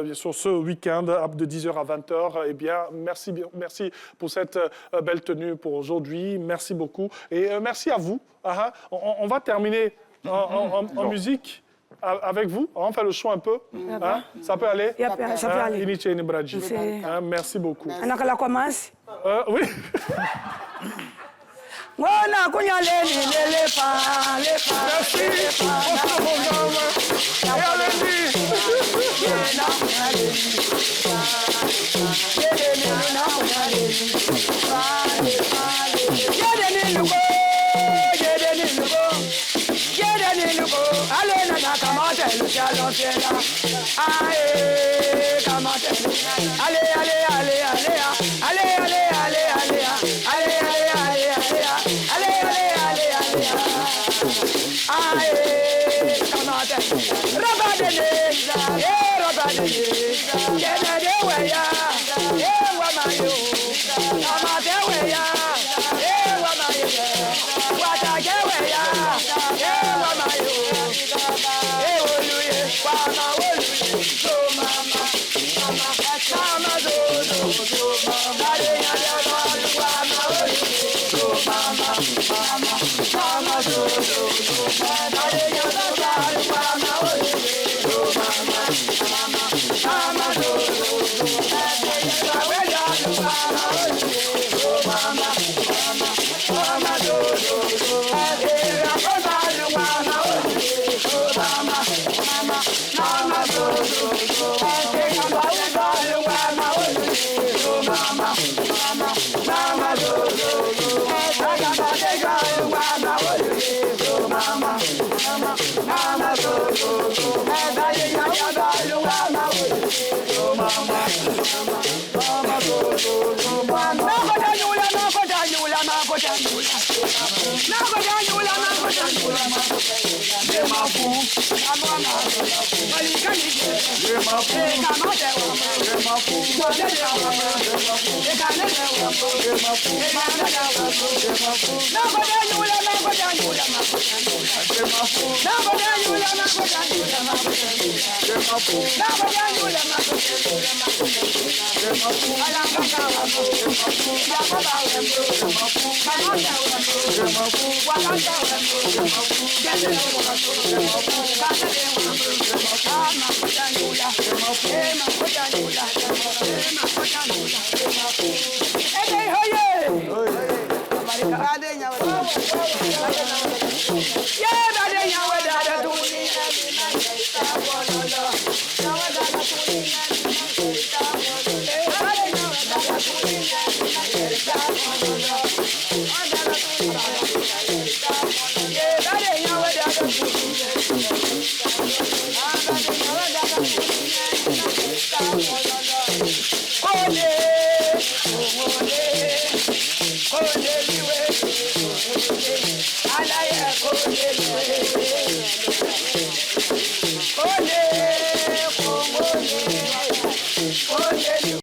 bien sûr ce week-end de 10h à 20h. Eh bien, merci pour cette belle tenue pour aujourd'hui. Merci beaucoup. Et merci à vous. On va terminer en musique avec vous. On fait le show un peu. Ça peut aller? Ça peut aller. Merci beaucoup. On commence? Oui. Merci.